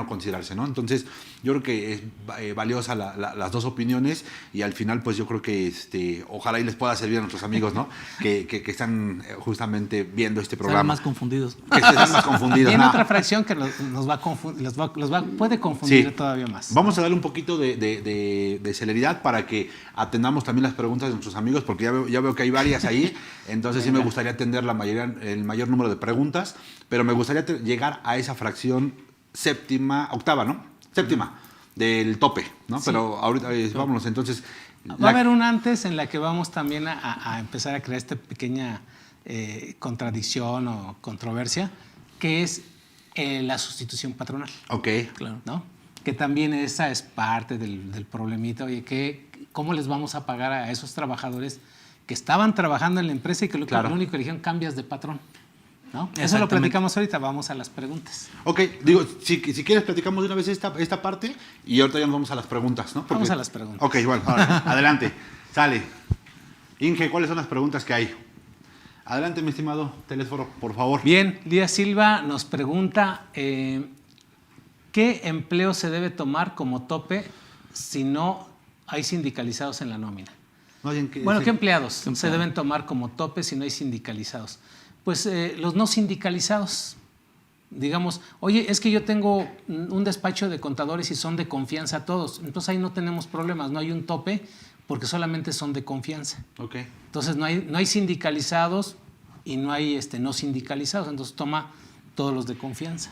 considerarse, ¿no? Entonces, yo creo que es valiosa las dos opiniones y al final, pues yo creo que ojalá y les pueda servir a nuestros amigos, ¿no? que están justamente viendo este programa. Están más confundidos. Que están más confundidos. Tiene ¿no? otra fracción que nos va a confundir, puede confundir Sí. todavía más. Vamos a darle un poquito de celeridad para que atendamos también las preguntas de nuestros amigos, porque ya veo que hay varias ahí, entonces sí me gustaría atender el mayor número de preguntas, pero me gustaría llegar a esa fracción octava, ¿no? Séptima del tope, ¿no? Sí. Pero ahorita vámonos, entonces... Va a haber un antes en la que vamos también a empezar a crear esta pequeña contradicción o controversia, que es la sustitución patronal. Ok. Claro. ¿No? Que también esa es parte del problemita. Oye, ¿cómo les vamos a pagar a esos trabajadores que estaban trabajando en la empresa y que lo único que dijeron, cambias de patrón? ¿No? Eso lo platicamos ahorita, vamos a las preguntas. Ok, digo, si quieres platicamos de una vez esta parte y ahorita ya nos vamos a las preguntas, ¿no? Vamos a las preguntas. Ok, bueno, ahora, adelante, sale. Inge, ¿cuáles son las preguntas que hay? Adelante, mi estimado Telésforo, por favor. Bien, Lía Silva nos pregunta, ¿qué empleo se debe tomar como tope si no hay sindicalizados en la nómina? ¿Qué empleados se deben tomar como tope si no hay sindicalizados? Pues los no sindicalizados. Digamos, oye, es que yo tengo un despacho de contadores y son de confianza todos. Entonces ahí no tenemos problemas, no hay un tope porque solamente son de confianza. Okay. Entonces no hay sindicalizados y no hay no sindicalizados. Entonces toma todos los de confianza.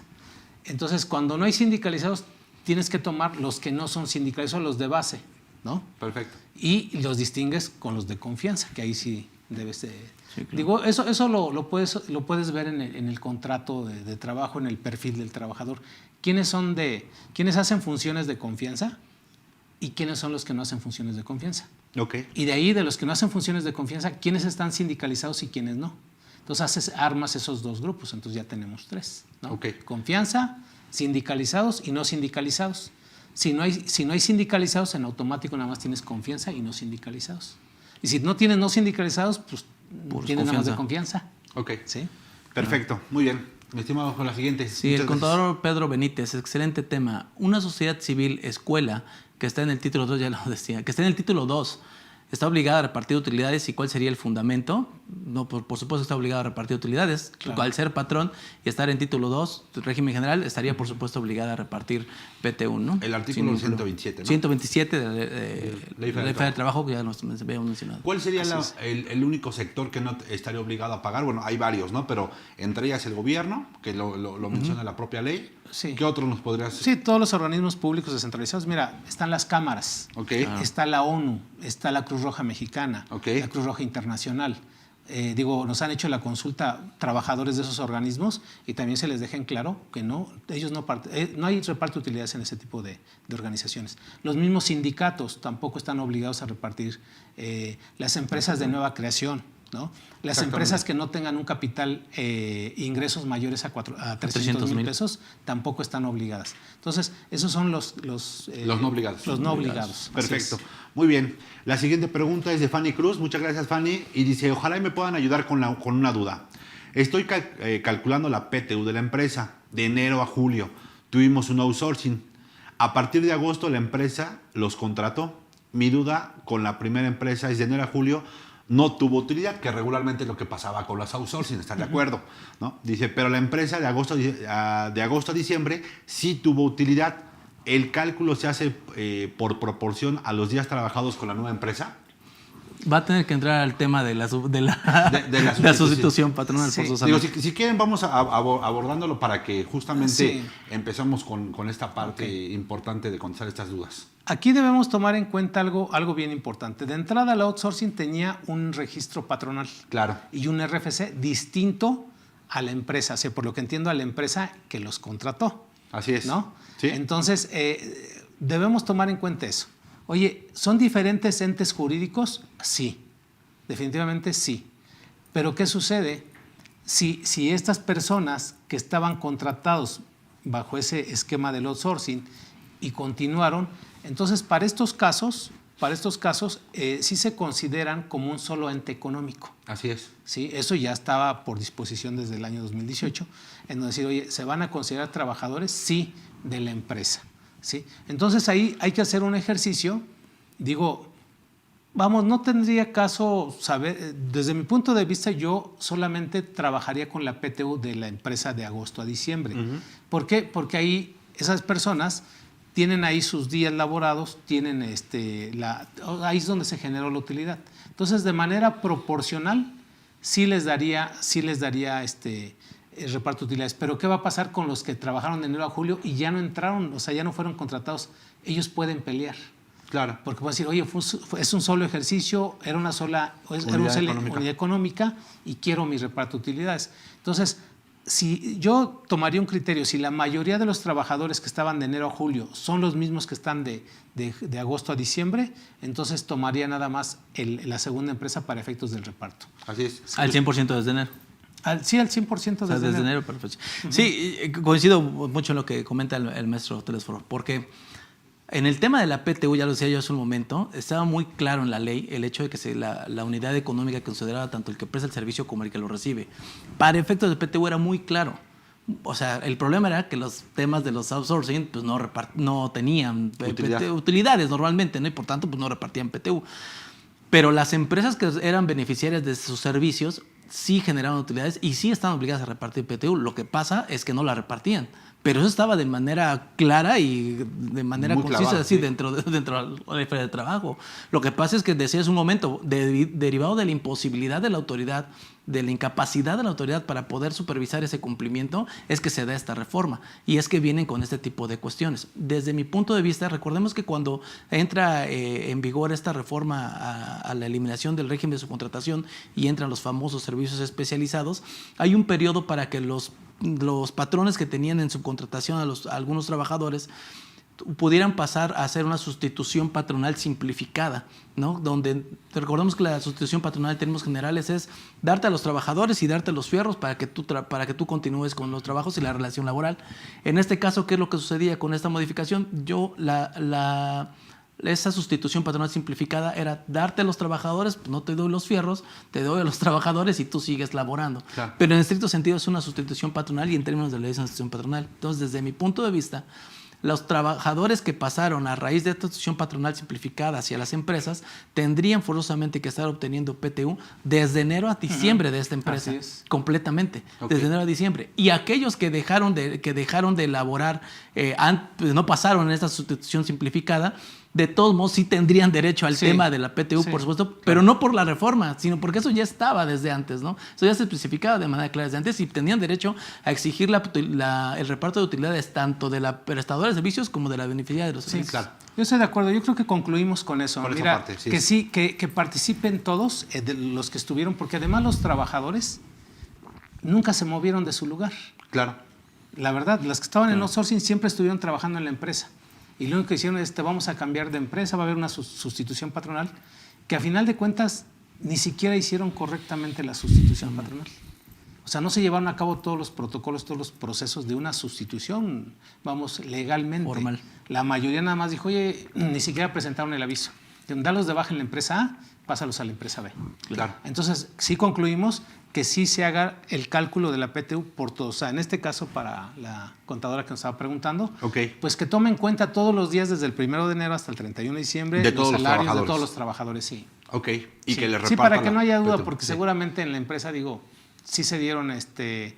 Entonces cuando no hay sindicalizados tienes que tomar los que no son sindicalizados, los de base, ¿no? Perfecto. Y los distingues con los de confianza, que ahí sí debes de... Sí, claro. Digo, eso lo puedes ver en el contrato de trabajo, en el perfil del trabajador. ¿Quiénes hacen funciones de confianza y quiénes son los que no hacen funciones de confianza? Okay. Y de ahí, de los que no hacen funciones de confianza, ¿quiénes están sindicalizados y quiénes no? Entonces armas esos dos grupos, entonces ya tenemos tres, ¿no? Okay. Confianza, sindicalizados y no sindicalizados. Si no hay sindicalizados, en automático nada más tienes confianza y no sindicalizados. Y si no tienes no sindicalizados, pues tienes nada más de confianza. Ok. ¿Sí? Perfecto, muy bien. Mi estimado, con la siguiente. Sí, el contador Pedro Benítez, excelente tema. Una sociedad civil escuela que está en el título 2, ya lo decía, que está en el título 2, ¿está obligada a repartir utilidades y cuál sería el fundamento? No, por supuesto está obligada a repartir utilidades. Claro. Al ser patrón y estar en título 2, régimen general, estaría por supuesto obligada a repartir PT1, ¿no? El artículo 127, ¿no? 127 de Ley Federal del Trabajo, que ya nos habíamos mencionado. ¿Cuál sería el único sector que no estaría obligado a pagar? Bueno, hay varios, ¿no? Pero entre ellas el gobierno, que lo menciona la propia ley. Sí. ¿Qué otro nos podrías...? Sí, todos los organismos públicos descentralizados. Mira, están las cámaras, Okay. Está la ONU, está la Cruz Roja Mexicana, Okay. la Cruz Roja Internacional. Nos han hecho la consulta trabajadores de esos organismos y también se les deja en claro que no hay reparto de utilidades en ese tipo de organizaciones. Los mismos sindicatos tampoco están obligados a repartir. Las empresas de nueva creación ¿no? Las empresas que no tengan un capital, ingresos mayores a 300,000 pesos, tampoco están obligadas. Entonces, esos son los no obligados. Los no obligados. Perfecto. Muy bien. La siguiente pregunta es de Fanny Cruz. Muchas gracias, Fanny. Y dice, ojalá y me puedan ayudar con una duda. Estoy calculando la PTU de la empresa. De enero a julio tuvimos un outsourcing. A partir de agosto la empresa los contrató. Mi duda con la primera empresa es de enero a julio no tuvo utilidad, que regularmente es lo que pasaba con los outsourcing, ¿estás de acuerdo? ¿No? Dice, pero la empresa de agosto a diciembre sí tuvo utilidad. ¿El cálculo se hace por proporción a los días trabajados con la nueva empresa? Va a tener que entrar al tema de la sustitución patronal, Sí. forzosamente. Digo, si quieren vamos abordándolo para que justamente empezamos con esta parte importante de contestar estas dudas. Aquí debemos tomar en cuenta algo bien importante. De entrada, el outsourcing tenía un registro patronal. Claro. Y un RFC distinto a la empresa, o sea, por lo que entiendo, a la empresa que los contrató. Así es. ¿No? Sí. Entonces, debemos tomar en cuenta eso. Oye, ¿son diferentes entes jurídicos? Sí, definitivamente sí. Pero ¿qué sucede? Si estas personas que estaban contratados bajo ese esquema del outsourcing y continuaron, entonces para estos casos sí se consideran como un solo ente económico. Así es. ¿Sí? Eso ya estaba por disposición desde el año 2018, en donde decir, oye, ¿se van a considerar trabajadores? Sí, de la empresa. ¿Sí? Entonces ahí hay que hacer un ejercicio, digo, vamos, no tendría caso saber, desde mi punto de vista yo solamente trabajaría con la PTU de la empresa de agosto a diciembre. ¿Por qué? Porque ahí esas personas tienen ahí sus días laborados, tienen ahí es donde se generó la utilidad. Entonces, de manera proporcional, sí les daría el reparto de utilidades. Pero ¿qué va a pasar con los que trabajaron de enero a julio y ya no entraron, o sea, ya no fueron contratados? Ellos pueden pelear. Claro. Porque pueden decir, oye, es un solo ejercicio, era una sola unidad económica y quiero mi reparto de utilidades. Entonces, si yo tomaría un criterio, si la mayoría de los trabajadores que estaban de enero a julio son los mismos que están de agosto a diciembre, entonces tomaría nada más la segunda empresa para efectos del reparto. Así es. Al 100% desde enero. Sí, al 100% desde enero. Enero, perfecto. Sí, coincido mucho en lo que comenta el maestro Telesforo, porque en el tema de la PTU, ya lo decía yo hace un momento, estaba muy claro en la ley el hecho de que la unidad económica considerada tanto el que presta el servicio como el que lo recibe. Para efectos de PTU era muy claro. O sea, el problema era que los temas de los outsourcing pues, no tenían utilidades normalmente, ¿no? Y por tanto pues, no repartían PTU. Pero las empresas que eran beneficiarias de sus servicios sí generaban utilidades y sí estaban obligadas a repartir PTU. Lo que pasa es que no la repartían. Pero eso estaba de manera clara y de manera muy concisa, clavado, así, sí. dentro de la esfera de trabajo. Lo que pasa es que decías un momento, derivado de la imposibilidad de la autoridad, de la incapacidad de la autoridad para poder supervisar ese cumplimiento, es que se da esta reforma. Y es que vienen con este tipo de cuestiones. Desde mi punto de vista, recordemos que cuando entra en vigor esta reforma a la eliminación del régimen de subcontratación y entran los famosos servicios especializados, hay un periodo para que los patrones que tenían en subcontratación a algunos trabajadores pudieran pasar a hacer una sustitución patronal simplificada, ¿no? Donde recordemos que la sustitución patronal en términos generales es darte a los trabajadores y darte los fierros para que tú continúes con los trabajos y la relación laboral. En este caso, ¿qué es lo que sucedía con esta modificación? Esa sustitución patronal simplificada era darte a los trabajadores, pues no te doy los fierros, te doy a los trabajadores y tú sigues laborando. Claro. Pero en estricto sentido es una sustitución patronal y en términos de ley es una sustitución patronal. Entonces, desde mi punto de vista, los trabajadores que pasaron a raíz de esta sustitución patronal simplificada hacia las empresas tendrían forzosamente que estar obteniendo PTU desde enero a diciembre de esta empresa. Así es. Completamente, Okay. desde enero a diciembre. Y aquellos que dejaron de elaborar, no pasaron en esta sustitución simplificada, de todos modos sí tendrían derecho al tema de la PTU, por supuesto, pero no por la reforma, sino porque eso ya estaba desde antes, ¿no? Eso ya se especificaba de manera clara desde antes y tenían derecho a exigir el reparto de utilidades tanto de la prestadora de servicios como de la beneficiaria de los servicios. Sí, claro. Yo estoy de acuerdo, yo creo que concluimos con eso. Por esa Mira, parte, sí. que sí, que participen todos de los que estuvieron, porque además los trabajadores nunca se movieron de su lugar. Claro. La verdad, los que estaban en outsourcing siempre estuvieron trabajando en la empresa. Y lo único que hicieron es, te vamos a cambiar de empresa, va a haber una sustitución patronal, que a final de cuentas ni siquiera hicieron correctamente la sustitución patronal. O sea, no se llevaron a cabo todos los protocolos, todos los procesos de una sustitución, vamos, legalmente. Formal. La mayoría nada más dijo, oye, ni siquiera presentaron el aviso. Dalos de baja en la empresa A, pásalos a la empresa B. Claro. Entonces, sí concluimos que sí se haga el cálculo de la PTU por todos. O sea, en este caso, para la contadora que nos estaba preguntando, pues que tome en cuenta todos los días desde el 1 de enero hasta el 31 de diciembre de todos los salarios los de todos los trabajadores, sí. Ok, y sí. que le reparta. Sí, para que no haya duda, PTU. porque Sí. seguramente en la empresa, digo, sí se dieron esas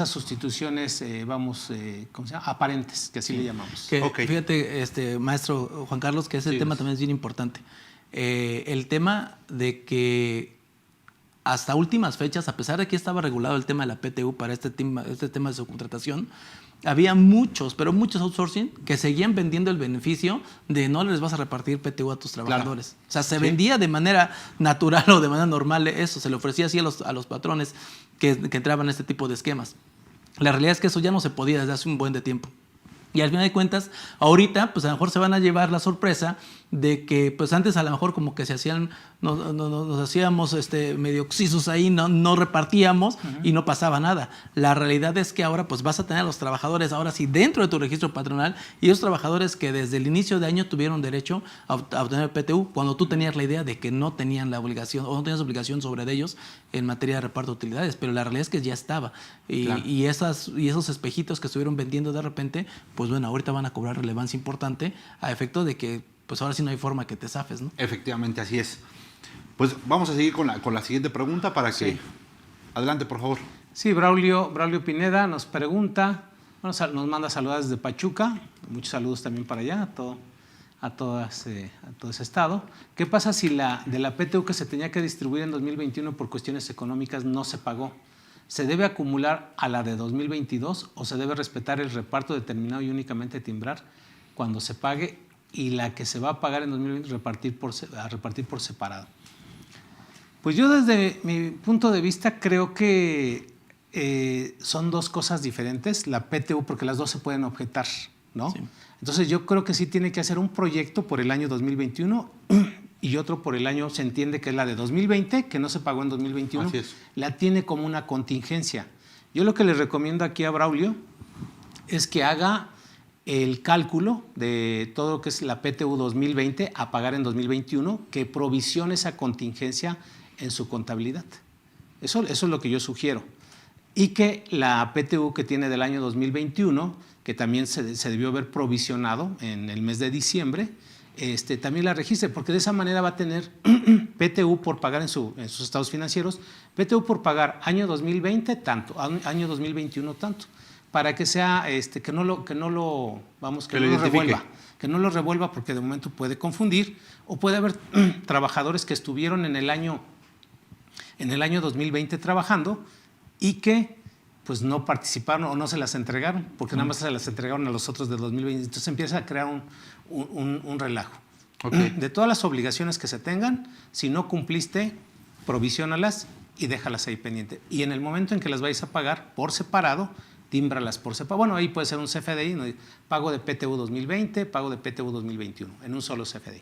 sustituciones, ¿cómo se llama? Aparentes, que así le llamamos. Que, Ok. Fíjate, maestro Juan Carlos, que ese Sí, tema gracias. también es bien importante. El tema de que hasta últimas fechas, a pesar de que estaba regulado el tema de la PTU para este tema de subcontratación, había muchos, pero muchos outsourcing que seguían vendiendo el beneficio de no les vas a repartir PTU a tus trabajadores. Claro. O sea, se vendía de manera natural o de manera normal eso, se le ofrecía así a los patrones que entraban en este tipo de esquemas. La realidad es que eso ya no se podía desde hace un buen de tiempo. Y al final de cuentas, ahorita, pues a lo mejor se van a llevar la sorpresa de que, pues antes a lo mejor como que se hacían, nos hacíamos medio oxisos ahí, no repartíamos y no pasaba nada. La realidad es que ahora pues vas a tener a los trabajadores, ahora sí, dentro de tu registro patronal, y esos trabajadores que desde el inicio de año tuvieron derecho a obtener PTU, cuando tú tenías la idea de que no tenían la obligación, o no tenías obligación sobre ellos en materia de reparto de utilidades, pero la realidad es que ya estaba. Claro. Y esos espejitos que estuvieron vendiendo de repente, pues bueno, ahorita van a cobrar relevancia importante a efecto de que pues ahora sí no hay forma que te zafes, ¿no? Efectivamente, así es. Pues vamos a seguir con la siguiente pregunta para que... Sí. Adelante, por favor. Sí, Braulio Pineda nos pregunta, nos manda saludos desde Pachuca, muchos saludos también para allá, a todo ese estado. ¿Qué pasa si de la PTU que se tenía que distribuir en 2021 por cuestiones económicas no se pagó? ¿Se debe acumular a la de 2022 o se debe respetar el reparto determinado y únicamente timbrar cuando se pague y la que se va a pagar en 2020 repartir por separado? Pues yo desde mi punto de vista creo que son dos cosas diferentes, la PTU, porque las dos se pueden objetar, ¿no? Sí. Entonces yo creo que sí tiene que hacer un proyecto por el año 2021 y otro por el año, se entiende que es la de 2020, que no se pagó en 2021, Así es. La tiene como una contingencia. Yo lo que le recomiendo aquí a Braulio es que haga el cálculo de todo lo que es la PTU 2020 a pagar en 2021, que provisione esa contingencia en su contabilidad. Eso es lo que yo sugiero. Y que la PTU que tiene del año 2021, que también se debió haber provisionado en el mes de diciembre, también la registre, porque de esa manera va a tener PTU por pagar en sus estados financieros, PTU por pagar año 2020 tanto, año 2021 tanto, para que sea que no lo revuelva, que no lo revuelva, porque de momento puede confundir, o puede haber trabajadores que estuvieron en el año 2020 trabajando y que pues no participaron o no se las entregaron, porque nada más se las entregaron a los otros de 2020. Entonces empieza a crear un relajo. Okay. De todas las obligaciones que se tengan, si no cumpliste, provisionalas y déjalas ahí pendiente. Y en el momento en que las vayas a pagar por separado, tímbralas por separado. Bueno, ahí puede ser un CFDI, ¿no? Pago de PTU 2020, pago de PTU 2021, en un solo CFDI.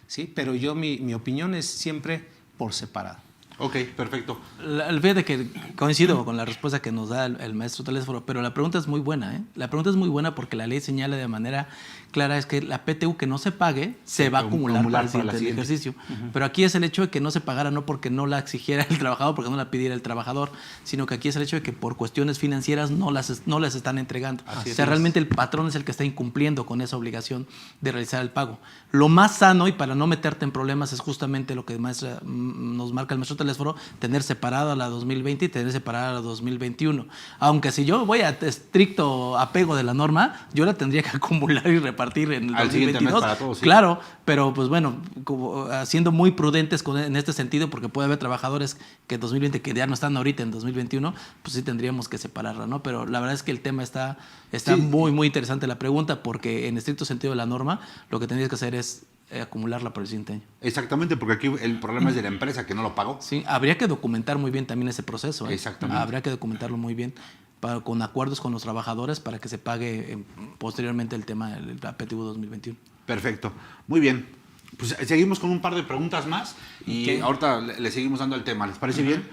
¿Sí? Pero mi opinión es siempre por separado. Ok, perfecto. Fíjate que coincido con la respuesta que nos da el maestro Telésforo, pero la pregunta es muy buena, ¿eh? La pregunta es muy buena porque la ley señala de manera clara es que la PTU que no se pague se va a acumular para el siguiente ejercicio. Pero aquí es el hecho de que no se pagara no porque no la exigiera el trabajador, porque no la pidiera el trabajador, sino que aquí es el hecho de que por cuestiones financieras no las están entregando. O sea, realmente el patrón es el que está incumpliendo con esa obligación de realizar el pago. Lo más sano y para no meterte en problemas es justamente lo que nos marca el maestro Telésforo, tener separada la 2020 y tener separada la 2021. Aunque si yo voy a estricto apego de la norma, yo la tendría que acumular y repartir en el 2022. Para todos, sí. Claro, pero pues bueno, siendo muy prudentes en este sentido, porque puede haber trabajadores que en 2020 que ya no están ahorita en 2021, pues sí tendríamos que separarla, ¿no? Pero la verdad es que el tema está muy, muy interesante la pregunta, porque en estricto sentido de la norma, lo que tendrías que hacer es acumularla para el siguiente año. Exactamente, porque aquí el problema es de la empresa que no lo pagó. Sí, habría que documentar muy bien también ese proceso. Exactamente. Habría que documentarlo muy bien con acuerdos con los trabajadores para que se pague posteriormente el tema del PTU 2021. Perfecto. Muy bien. Pues seguimos con un par de preguntas más y Okay. ahorita le seguimos dando el tema. ¿Les parece bien?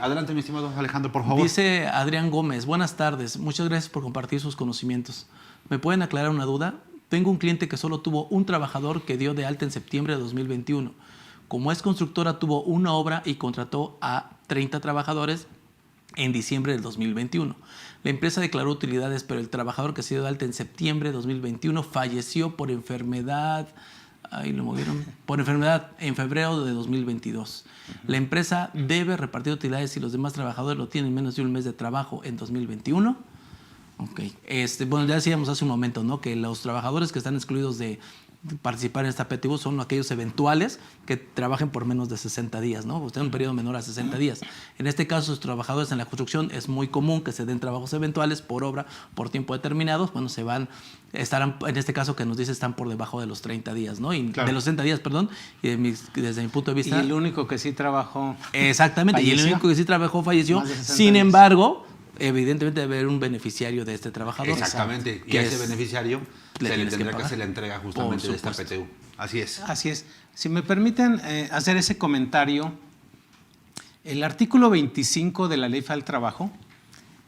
Adelante, mi estimado Alejandro, por favor. Dice Adrián Gómez, buenas tardes, muchas gracias por compartir sus conocimientos. ¿Me pueden aclarar una duda? Tengo un cliente que solo tuvo un trabajador que dio de alta en septiembre de 2021. Como es constructora, tuvo una obra y contrató a 30 trabajadores en diciembre del 2021. La empresa declaró utilidades, pero el trabajador que se dio de alta en septiembre de 2021 falleció por enfermedad. Ahí lo movieron. Por enfermedad en febrero de 2022. La empresa debe repartir utilidades si los demás trabajadores lo tienen menos de un mes de trabajo en 2021. Ok. Bueno, ya decíamos hace un momento, ¿no? Que los trabajadores que están excluidos de participar en esta PTU son aquellos eventuales que trabajen por menos de 60 días, ¿no? Usted en un periodo menor a 60 días. En este caso, los trabajadores en la construcción es muy común que se den trabajos eventuales por obra, por tiempo determinado. Bueno, estarán, en este caso que nos dice, están por debajo de los 30 días, ¿no? Y claro. de los 60 días, perdón, y desde mi punto de vista. Y el único que sí trabajó. Exactamente, falleció. y el único que sí trabajó falleció. Más de 60 Sin días. embargo, evidentemente debe haber un beneficiario de este trabajador. Exactamente. Y Que a ese es- beneficiario le se le tienes que tendrá que pagar. hacer la entrega Por justamente de esta supuesto. PTU. Así es. Así es. Si me permiten hacer ese comentario, el artículo 25 de la Ley Federal del Trabajo,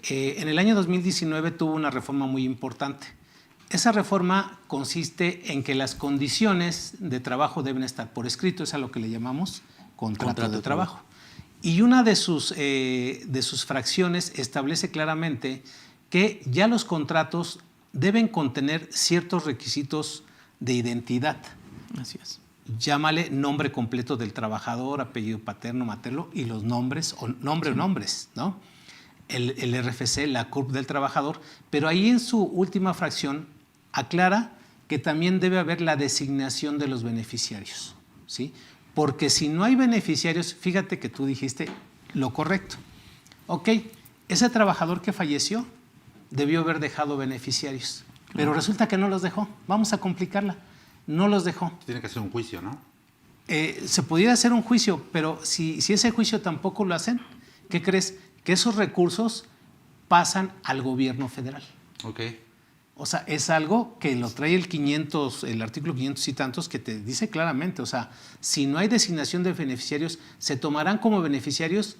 en el año 2019 tuvo una reforma muy importante. Esa reforma consiste en que las condiciones de trabajo deben estar por escrito, es a lo que le llamamos contrato de trabajo. Y una de sus fracciones establece claramente que ya los contratos deben contener ciertos requisitos de identidad. Así es. Llámale nombre completo del trabajador, apellido paterno, materno y los nombres, o nombres, ¿no? El RFC, la CURP del trabajador, pero ahí en su última fracción aclara que también debe haber la designación de los beneficiarios, ¿sí? Porque si no hay beneficiarios, fíjate que tú dijiste lo correcto. Ok, ese trabajador que falleció debió haber dejado beneficiarios, pero resulta que no los dejó. Vamos a complicarla. No los dejó. Tiene que hacer un juicio, ¿no? Se pudiera hacer un juicio, pero si ese juicio tampoco lo hacen, ¿qué crees? Que esos recursos pasan al gobierno federal. Ok. O sea, es algo que lo trae el artículo 500 y tantos, que te dice claramente, o sea, si no hay designación de beneficiarios, se tomarán como beneficiarios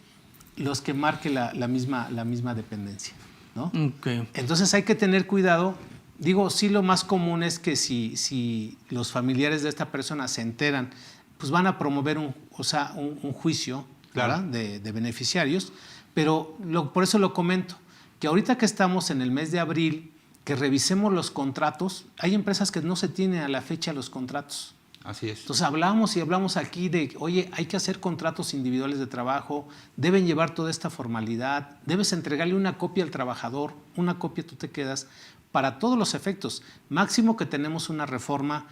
los que marque la misma dependencia, ¿no? Okay. Entonces hay que tener cuidado. Digo, sí, lo más común es que si los familiares de esta persona se enteran, pues van a promover un juicio, claro, de beneficiarios, pero por eso lo comento, que ahorita que estamos en el mes de abril, que revisemos los contratos, hay empresas que no se tienen a la fecha los contratos. Así es. Entonces hablamos aquí de, oye, hay que hacer contratos individuales de trabajo, deben llevar toda esta formalidad, debes entregarle una copia al trabajador, una copia tú te quedas, para todos los efectos. Máximo que tenemos una reforma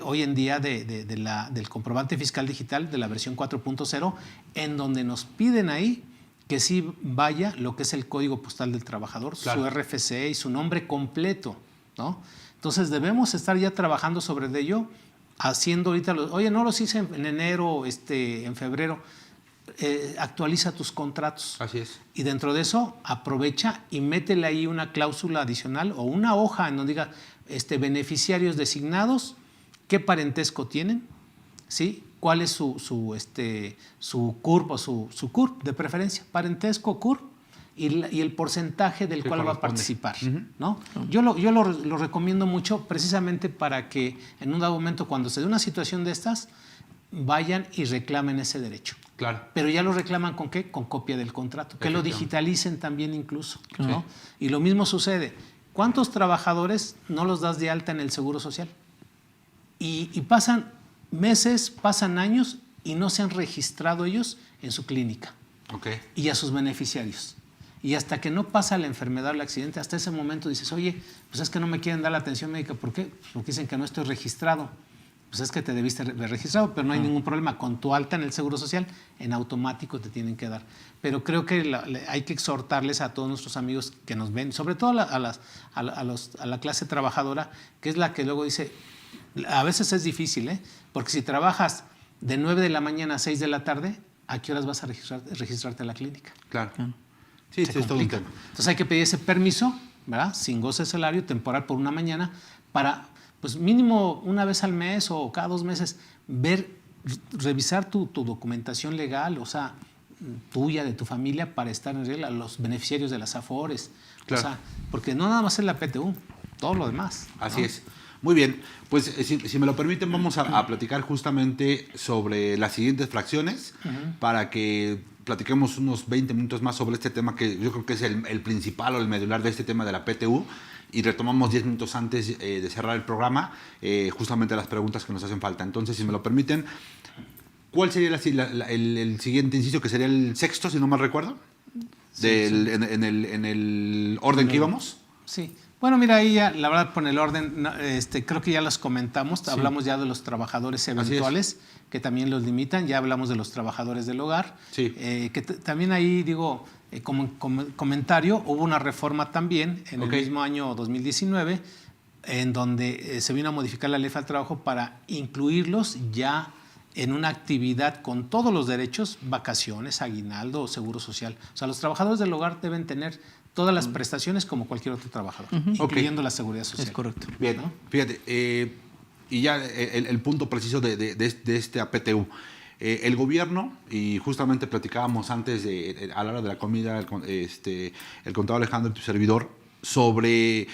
hoy en día del comprobante fiscal digital de la versión 4.0, en donde nos piden ahí que sí vaya lo que es el código postal del trabajador, claro, su RFC y su nombre completo, ¿no? Entonces debemos estar ya trabajando sobre ello, haciendo ahorita, oye, no los hice en enero, en febrero. Actualiza tus contratos. Así es. Y dentro de eso, aprovecha y métele ahí una cláusula adicional o una hoja en donde diga beneficiarios designados, qué parentesco tienen, ¿sí? ¿Cuál es su CURP o su CURP de preferencia? Parentesco, CURP y el porcentaje del cual va a participar, ¿no? Yo lo recomiendo mucho precisamente para que en un dado momento, cuando se dé una situación de estas, vayan y reclamen ese derecho. Claro. Pero ya lo reclaman ¿con qué? Con copia del contrato. Que lo digitalicen también incluso, ¿no? Sí. Y lo mismo sucede. ¿Cuántos trabajadores no los das de alta en el Seguro Social? Y pasan meses, pasan años y no se han registrado ellos en su clínica. Okay. Y a sus beneficiarios. Y hasta que no pasa la enfermedad o el accidente, hasta ese momento dices, oye, pues es que no me quieren dar la atención médica. ¿Por qué? Porque dicen que no estoy registrado. Pues es que te debiste haber registrado, pero no hay ningún problema. Con tu alta en el Seguro Social, en automático te tienen que dar. Pero creo que hay que exhortarles a todos nuestros amigos que nos ven, sobre todo a la clase trabajadora, que es la que luego dice, a veces es difícil, porque si trabajas de 9 de la mañana a 6 de la tarde, ¿a qué horas vas a registrarte en la clínica? Claro. Sí, es todo un tema. Entonces hay que pedir ese permiso, ¿verdad? Sin goce de salario, temporal por una mañana, pues mínimo una vez al mes o cada 2 meses, revisar tu documentación legal, o sea, tuya, de tu familia, para estar en regla, los beneficiarios de las AFORES. Claro. O sea, porque no nada más es la PTU, todo lo demás. Así ¿no? es. Muy bien, pues si me lo permiten, vamos a platicar justamente sobre las siguientes fracciones para que platiquemos unos 20 minutos más sobre este tema que yo creo que es el principal o el medular de este tema de la PTU, y retomamos 10 minutos antes de cerrar el programa justamente las preguntas que nos hacen falta. Entonces, si me lo permiten, ¿cuál sería el siguiente inciso, que sería el sexto, si no mal recuerdo? En el orden que íbamos. Sí. Bueno, mira, ahí ya, la verdad, por el orden, creo que ya los comentamos. Sí. Hablamos ya de los trabajadores eventuales, que también los limitan. Ya hablamos de los trabajadores del hogar. Sí. Que también ahí, digo, como comentario, hubo una reforma también en el mismo año 2019, en donde se vino a modificar la ley del trabajo para incluirlos ya en una actividad con todos los derechos, vacaciones, aguinaldo, seguro social. O sea, los trabajadores del hogar deben tener todas las prestaciones como cualquier otro trabajador, incluyendo la seguridad social. Es correcto. Bien, ¿no? Fíjate, y ya el punto preciso de este APTU. El gobierno, y justamente platicábamos antes, a la hora de la comida, el contador Alejandro, tu servidor, sobre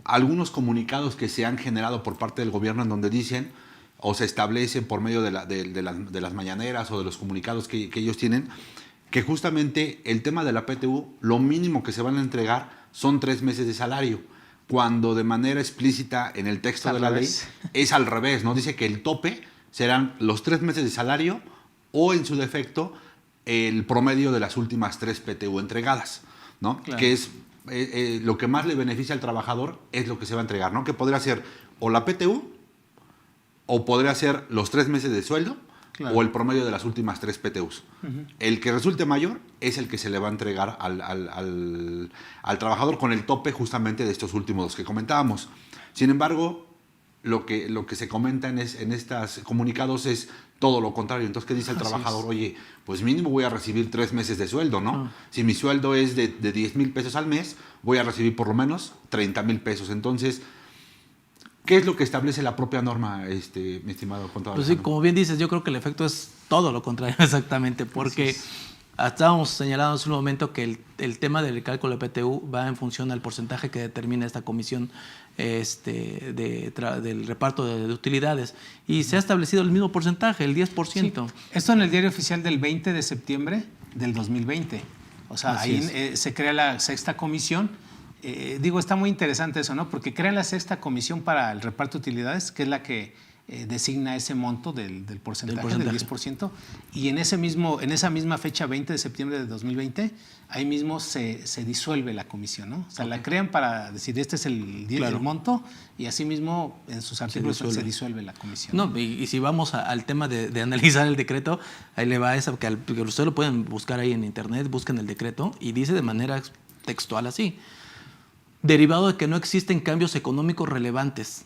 algunos comunicados que se han generado por parte del gobierno en donde dicen o se establecen por medio de las mañaneras o de los comunicados que ellos tienen, que justamente el tema de la PTU, lo mínimo que se van a entregar son 3 meses de salario, cuando de manera explícita en el texto de la ley es al revés, ¿no? Dice que el tope serán los 3 meses de salario o, en su defecto, el promedio de las últimas 3 PTU entregadas, ¿no? Claro. Que es lo que más le beneficia al trabajador, es lo que se va a entregar, ¿no? Que podría ser o la PTU, o podría ser los 3 meses de sueldo, claro, o el promedio de las últimas 3 PTUs. El que resulte mayor es el que se le va a entregar al trabajador, con el tope justamente de estos últimos dos que comentábamos. Sin embargo, lo que se comenta en estos comunicados es todo lo contrario. Entonces, ¿qué dice el trabajador? Oye, pues mínimo voy a recibir 3 meses de sueldo, ¿no? Si mi sueldo es de 10,000 pesos al mes, voy a recibir por lo menos 30,000 pesos. Entonces, ¿qué es lo que establece la propia norma, mi estimado contador? Pues sí, como bien dices, yo creo que el efecto es todo lo contrario exactamente, porque estábamos señalando hace un momento que el tema del cálculo de PTU va en función al porcentaje que determina esta comisión del reparto de utilidades, y se ha establecido el mismo porcentaje, el 10%. Sí. Esto en el Diario Oficial del 20 de septiembre del 2020. O sea, ahí se crea la sexta comisión. Está muy interesante eso, ¿no? Porque crean la sexta comisión para el reparto de utilidades, que es la que designa ese monto del porcentaje, del 10%, y en esa misma fecha, 20 de septiembre de 2020, ahí mismo se disuelve la comisión, ¿no? O sea, la crean para decir, este es el monto, y así mismo en sus artículos se disuelve la comisión. No, y si vamos al tema de analizar el decreto, ahí le va esa, que ustedes lo pueden buscar ahí en internet, buscan el decreto, y dice de manera textual así: derivado de que no existen cambios económicos relevantes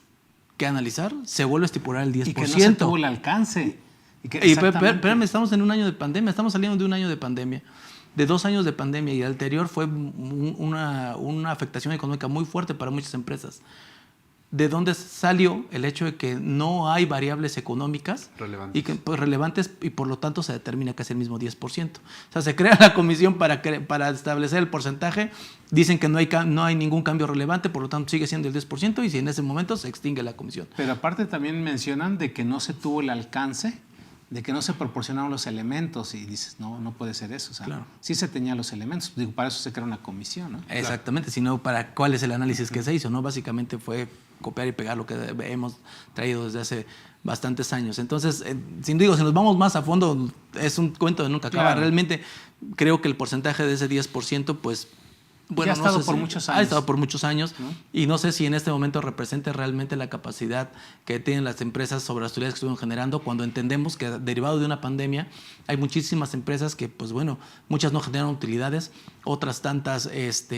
que analizar, se vuelve a estipular el 10%. Y que no se tuvo el alcance. Espérame, estamos en un año de pandemia, estamos saliendo de un año de pandemia, de 2 años de pandemia, y el anterior fue una afectación económica muy fuerte para muchas empresas. ¿De dónde salió el hecho de que no hay variables económicas relevantes, y por lo tanto se determina que es el mismo 10%? O sea, se crea la comisión para establecer el porcentaje, dicen que no hay ningún cambio relevante, por lo tanto sigue siendo el 10%, y si en ese momento se extingue la comisión. Pero aparte también mencionan de que no se tuvo el alcance, de que no se proporcionaron los elementos, y dices, no puede ser eso. O sea, claro, sí se tenían los elementos, para eso se crea una comisión, ¿no? Exactamente, claro. Sino para cuál es el análisis que se hizo, ¿no? Básicamente fue copiar y pegar lo que hemos traído desde hace bastantes años. Entonces, si nos vamos más a fondo, es un cuento de nunca acaba. Claro. Realmente creo que el porcentaje de ese 10%, pues, bueno, ha estado por muchos años. Ha estado por muchos años, ¿no? Y no sé si en este momento representa realmente la capacidad que tienen las empresas sobre las utilidades que estuvieron generando, cuando entendemos que, derivado de una pandemia, hay muchísimas empresas que, pues bueno, muchas no generaron utilidades, otras tantas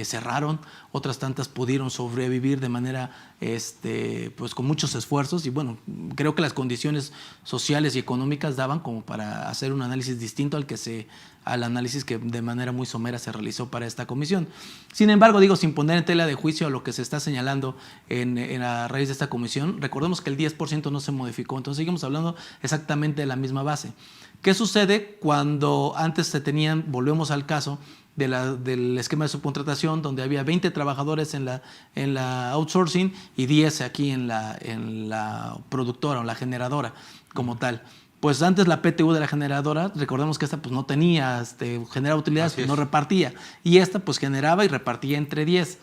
cerraron, otras tantas pudieron sobrevivir de manera pues con muchos esfuerzos, y bueno, creo que las condiciones sociales y económicas daban como para hacer un análisis distinto al análisis que de manera muy somera se realizó para esta comisión. Sin embargo, digo, sin poner en tela de juicio a lo que se está señalando en la raíz de esta comisión, recordemos que el 10% no se modificó, entonces seguimos hablando exactamente de la misma base. ¿Qué sucede cuando antes se tenían, volvemos al caso del esquema de subcontratación, donde había 20 trabajadores en la outsourcing y 10 aquí en la productora o la generadora como tal? Pues antes la PTU de la generadora, recordemos que esta pues no tenía, generaba utilidades, pues no repartía. Y esta pues generaba y repartía entre 10.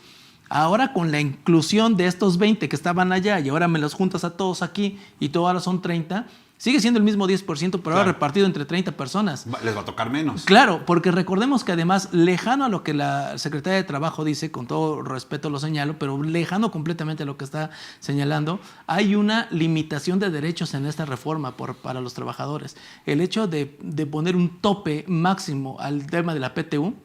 Ahora con la inclusión de estos 20 que estaban allá y ahora me los juntas a todos aquí y todos ahora son 30, sigue siendo el mismo 10%, pero ahora repartido entre 30 personas. Les va a tocar menos. Claro, porque recordemos que además, lejano a lo que la Secretaría de Trabajo dice, con todo respeto lo señalo, pero lejano completamente a lo que está señalando, hay una limitación de derechos en esta reforma para los trabajadores. El hecho de poner un tope máximo al tema de la PTU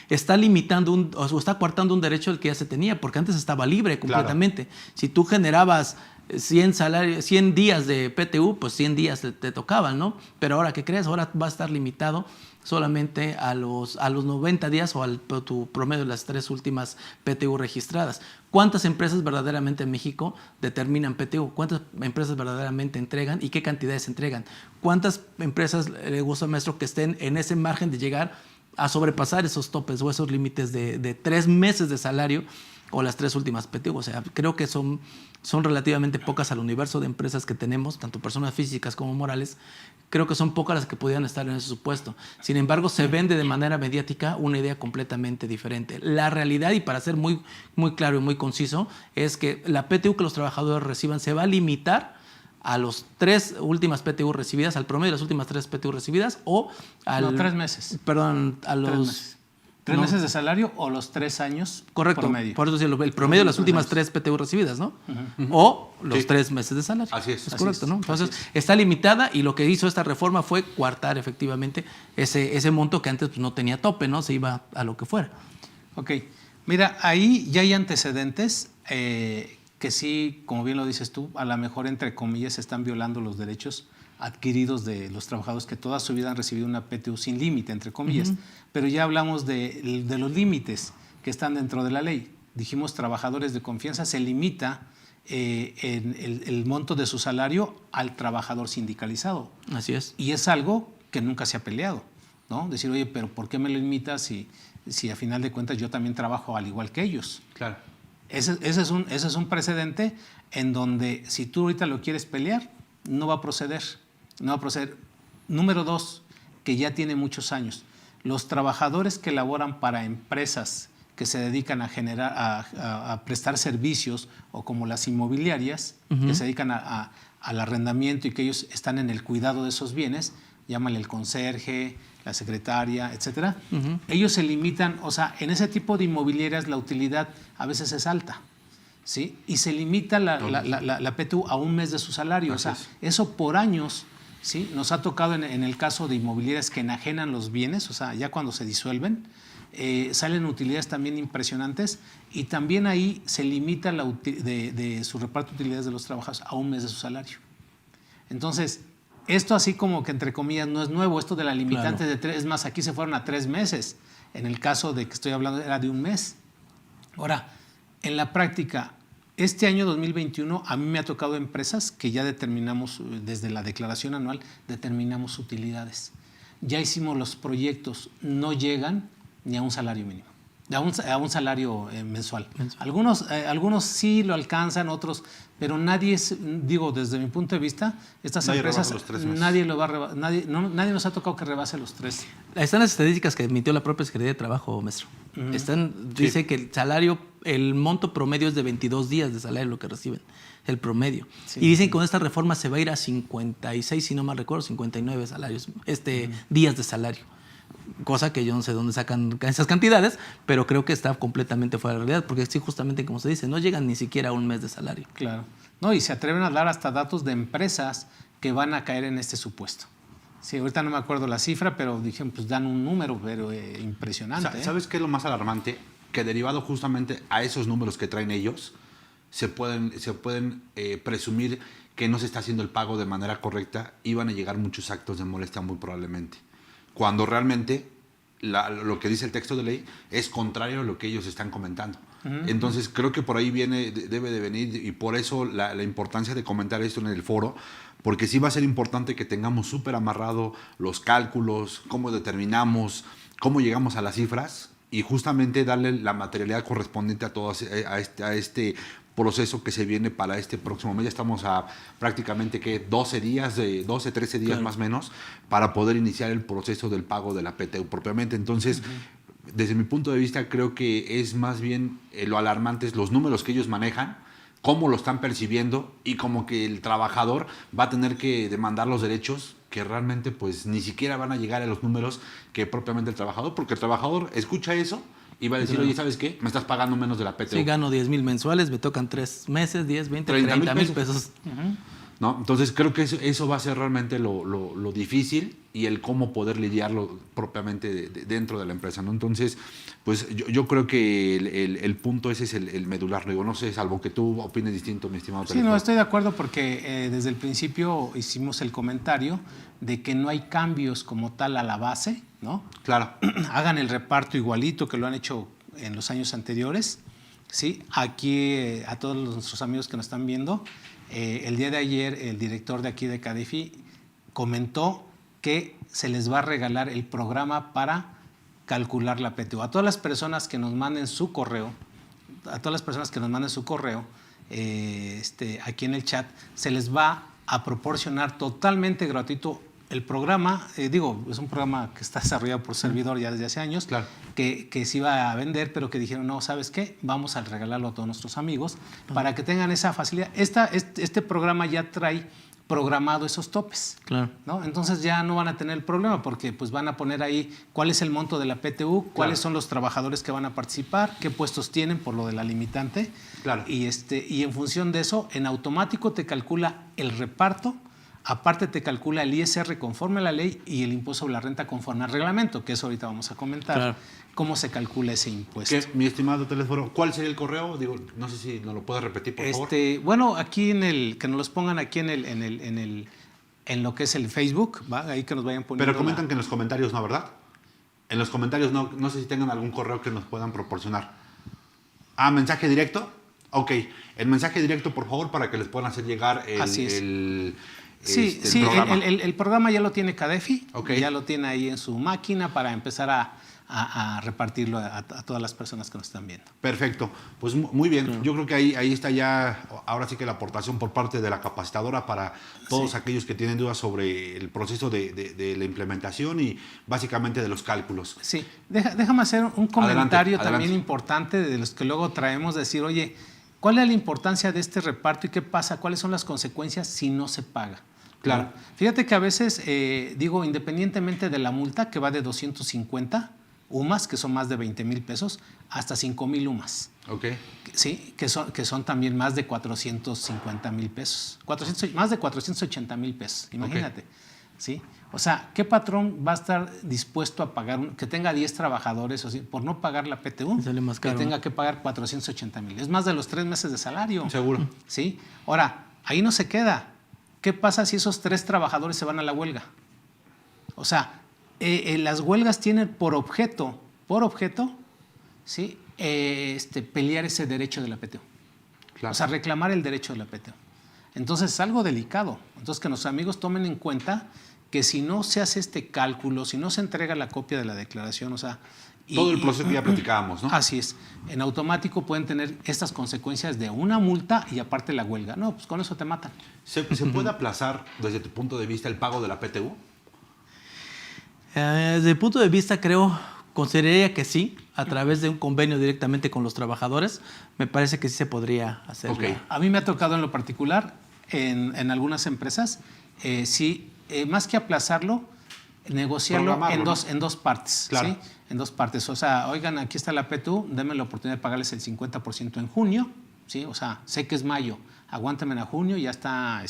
está limitando o está coartando un derecho al que ya se tenía, porque antes estaba libre completamente. Claro. Si tú generabas 100 días de PTU, pues 100 días te tocaban, ¿no? Pero ahora, ¿qué crees? Ahora va a estar limitado solamente a los 90 días o tu promedio de las 3 últimas PTU registradas. ¿Cuántas empresas verdaderamente en México determinan PTU? ¿Cuántas empresas verdaderamente entregan y qué cantidades entregan? ¿Cuántas empresas le gusta, maestro, que estén en ese margen de llegar a sobrepasar esos topes o esos límites de 3 meses de salario o las 3 últimas PTU? O sea, creo que son relativamente pocas al universo de empresas que tenemos, tanto personas físicas como morales. Creo que son pocas las que podrían estar en ese supuesto. Sin embargo, se vende de manera mediática una idea completamente diferente. La realidad, y para ser muy, muy claro y muy conciso, es que la PTU que los trabajadores reciban se va a limitar a los 3 últimas PTU recibidas, al promedio de las últimas 3 PTU recibidas, o al... No, 3 meses. Perdón, a los... 3 meses. ¿3 meses de salario o los 3 años? Correcto. Promedio. Por eso decirlo, el promedio de las últimas 3 PTU recibidas, ¿no? O los 3 meses de salario. Así es. Es correcto, ¿no? Entonces, está limitada y lo que hizo esta reforma fue coartar efectivamente ese monto que antes pues, no tenía tope, ¿no? Se iba a lo que fuera. Ok. Mira, ahí ya hay antecedentes que sí, como bien lo dices tú, a lo mejor entre comillas están violando los derechos adquiridos de los trabajadores que toda su vida han recibido una PTU sin límite, entre comillas. Pero ya hablamos de los límites que están dentro de la ley. Dijimos trabajadores de confianza, se limita en el monto de su salario al trabajador sindicalizado. Así es. Y es algo que nunca se ha peleado, ¿no? Decir, oye, pero ¿por qué me lo limitas si a final de cuentas yo también trabajo al igual que ellos? Claro. Ese es un precedente en donde si tú ahorita lo quieres pelear, no va a proceder. No va a proceder. Número 2, que ya tiene muchos años. Los trabajadores que laboran para empresas que se dedican a prestar servicios o como las inmobiliarias, que se dedican al arrendamiento y que ellos están en el cuidado de esos bienes, llámale el conserje, la secretaria, etcétera. Ellos se limitan, o sea, en ese tipo de inmobiliarias la utilidad a veces es alta, ¿sí? Y se limita la PTU a un mes de su salario. Así o sea, eso por años, ¿sí? Nos ha tocado en el caso de inmobiliarias que enajenan los bienes, o sea, ya cuando se disuelven, salen utilidades también impresionantes y también ahí se limita de su reparto de utilidades de los trabajadores a un mes de su salario. Entonces, esto así como que entre comillas no es nuevo, esto de la limitante de 3, es más, aquí se fueron a 3 meses. En el caso de que estoy hablando era de un mes. Ahora, en la práctica, este año 2021 a mí me ha tocado empresas que ya determinamos, desde la declaración anual, determinamos utilidades. Ya hicimos los proyectos, no llegan ni a un salario mínimo, a un salario mensual. Algunos sí lo alcanzan, otros, pero nadie, digo, desde mi punto de vista, estas empresas, nadie nos ha tocado que rebase los 3. Están las estadísticas que emitió la propia Secretaría de Trabajo, maestro. Dice que el salario, el monto promedio es de 22 días de salario lo que reciben, el promedio. Sí. Y dicen que con esta reforma se va a ir a 56, si no mal recuerdo, 59 salarios, días de salario. Cosa que yo no sé dónde sacan esas cantidades, pero creo que está completamente fuera de la realidad, porque sí, justamente como se dice, no llegan ni siquiera a un mes de salario. Claro. No, y se atreven a dar hasta datos de empresas que van a caer en este supuesto. Sí, ahorita no me acuerdo la cifra, pero dijeron, pues dan un número, pero impresionante. ¿Sabes qué es lo más alarmante? Que derivado justamente a esos números que traen ellos, se pueden presumir que no se está haciendo el pago de manera correcta y van a llegar muchos actos de molestia muy probablemente. Cuando realmente lo que dice el texto de ley es contrario a lo que ellos están comentando. Entonces creo que por ahí debe de venir, y por eso la importancia de comentar esto en el foro, porque sí va a ser importante que tengamos súper amarrado los cálculos, cómo determinamos, cómo llegamos a las cifras, y justamente darle la materialidad correspondiente a este proceso que se viene para este próximo mes. Ya estamos a prácticamente 12 días, 13 días claro, más o menos, para poder iniciar el proceso del pago de la PTU propiamente. Entonces, desde mi punto de vista, creo que es más bien lo alarmante es los números que ellos manejan, cómo lo están percibiendo, y como que el trabajador va a tener que demandar los derechos que realmente pues ni siquiera van a llegar a los números que propiamente el trabajador, porque el trabajador escucha eso y va a decir, oye, ¿sabes qué? Me estás pagando menos de la PTU. Sí, gano 10,000 mensuales, me tocan 3 meses, 10, 20, 30,000 pesos. ¿No? Entonces creo que eso va a ser realmente lo difícil, y el cómo poder lidiarlo propiamente dentro de la empresa, ¿no? Entonces, pues yo creo que el punto ese es el medular. Digo, no sé, salvo que tú opines distinto, mi estimado. Sí, no, estoy de acuerdo, porque desde el principio hicimos el comentario de que no hay cambios como tal a la base, ¿no? Claro. Hagan el reparto igualito que lo han hecho en los años anteriores, ¿sí? Aquí, a todos nuestros amigos que nos están viendo, el día de ayer el director de aquí de CADEFI comentó que se les va a regalar el programa para calcular la PTU. A todas las personas que nos manden su correo, aquí en el chat, se les va a proporcionar totalmente gratuito el programa. Es un programa que está desarrollado por servidor ya desde hace años, Claro, que se iba a vender, pero que dijeron, no, ¿sabes qué? Vamos a regalarlo a todos nuestros amigos para que tengan esa facilidad. Este programa ya trae programado esos topes, Claro. ¿no? Entonces ya no van a tener el problema, porque pues van a poner ahí cuál es el monto de la PTU, cuáles son los trabajadores que van a participar, qué puestos tienen por lo de la limitante. Claro. Y en función de eso, en automático te calcula el reparto. Aparte te calcula el ISR conforme a la ley y el impuesto sobre la renta conforme al reglamento, que eso ahorita vamos a comentar, Claro, cómo se calcula ese impuesto. Mi estimado teléfono, ¿cuál sería el correo? Digo, no sé si nos lo puedes repetir, por favor. Bueno, aquí que nos los pongan aquí en lo que es el Facebook, ¿va? Ahí que nos vayan poniendo. Pero comentan que en los comentarios no, ¿verdad? En los comentarios no sé si tengan algún correo que nos puedan proporcionar. ¿Mensaje directo? Ok, el mensaje directo, por favor, para que les puedan hacer llegar Así es. el programa. El programa ya lo tiene CADEFI, Okay. ya lo tiene ahí en su máquina para empezar a repartirlo a todas las personas que nos están viendo. Perfecto, pues muy bien. Yo creo que ahí está ya, ahora sí que la aportación por parte de la capacitadora para todos aquellos que tienen dudas sobre el proceso de la implementación y básicamente de los cálculos. Sí, déjame hacer un comentario Adelante. también importante, de los que luego traemos, decir, oye, ¿cuál es la importancia de este reparto y qué pasa? ¿Cuáles son las consecuencias si no se paga? Claro. ¿No? Fíjate que a veces, independientemente de la multa, que va de 250 UMAS, que son más de 20,000 pesos, hasta 5,000 UMAS. Ok. Sí, que son también más de 450,000 pesos. Más de 480,000 pesos, imagínate. ¿Sí? O sea, ¿qué patrón va a estar dispuesto a pagar, que tenga 10 trabajadores, por no pagar la PTU, sale más caro, que tenga que pagar 480,000? Es más de los 3 meses de salario. Seguro. ¿Sí? Ahora, ahí no se queda. ¿Qué pasa si esos 3 trabajadores se van a la huelga? O sea, las huelgas tienen por objeto, ¿sí? Pelear ese derecho de la PTU. Claro. O sea, reclamar el derecho de la PTU. Entonces es algo delicado. Entonces que nuestros amigos tomen en cuenta que si no se hace este cálculo, si no se entrega la copia de la declaración, o sea... Todo el proceso que ya platicábamos, ¿no? Así es. En automático pueden tener estas consecuencias de una multa y aparte la huelga. No, pues con eso te matan. ¿Se puede aplazar desde tu punto de vista el pago de la PTU? Desde el punto de vista, consideraría que sí, a través de un convenio directamente con los trabajadores, me parece que sí se podría hacer. Ok. A mí me ha tocado en lo particular, en algunas empresas, más que aplazarlo, negociarlo en dos partes. Claro. ¿sí? En 2 partes. O sea, oigan, aquí está la PTU, denme la oportunidad de pagarles el 50% en junio. ¿sí? O sea, sé que es mayo, aguántame a junio, ya está,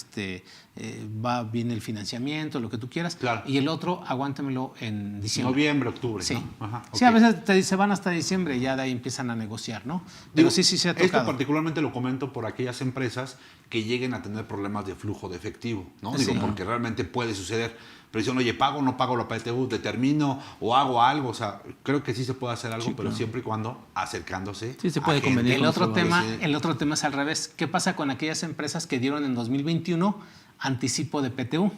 va bien el financiamiento, lo que tú quieras. Claro. Y el otro, aguántamelo en diciembre. Noviembre, octubre. Sí. ¿no? Ajá, Sí, ok. a veces se van hasta diciembre y ya de ahí empiezan a negociar, ¿no? Pero sí se ha tocado. Esto particularmente lo comento por aquellas empresas que lleguen a tener problemas de flujo de efectivo, ¿no? Digo, Sí. porque realmente puede suceder. pero dicen, oye, ¿pago o no pago la PTU? ¿Determino o hago algo? O sea, creo que sí se puede hacer algo, Sí, pero claro. siempre y cuando acercándose. Sí, se puede a gente. convenir. El otro conservadores. tema es al revés. ¿Qué pasa con aquellas empresas que dieron en 2021 anticipo de PTU?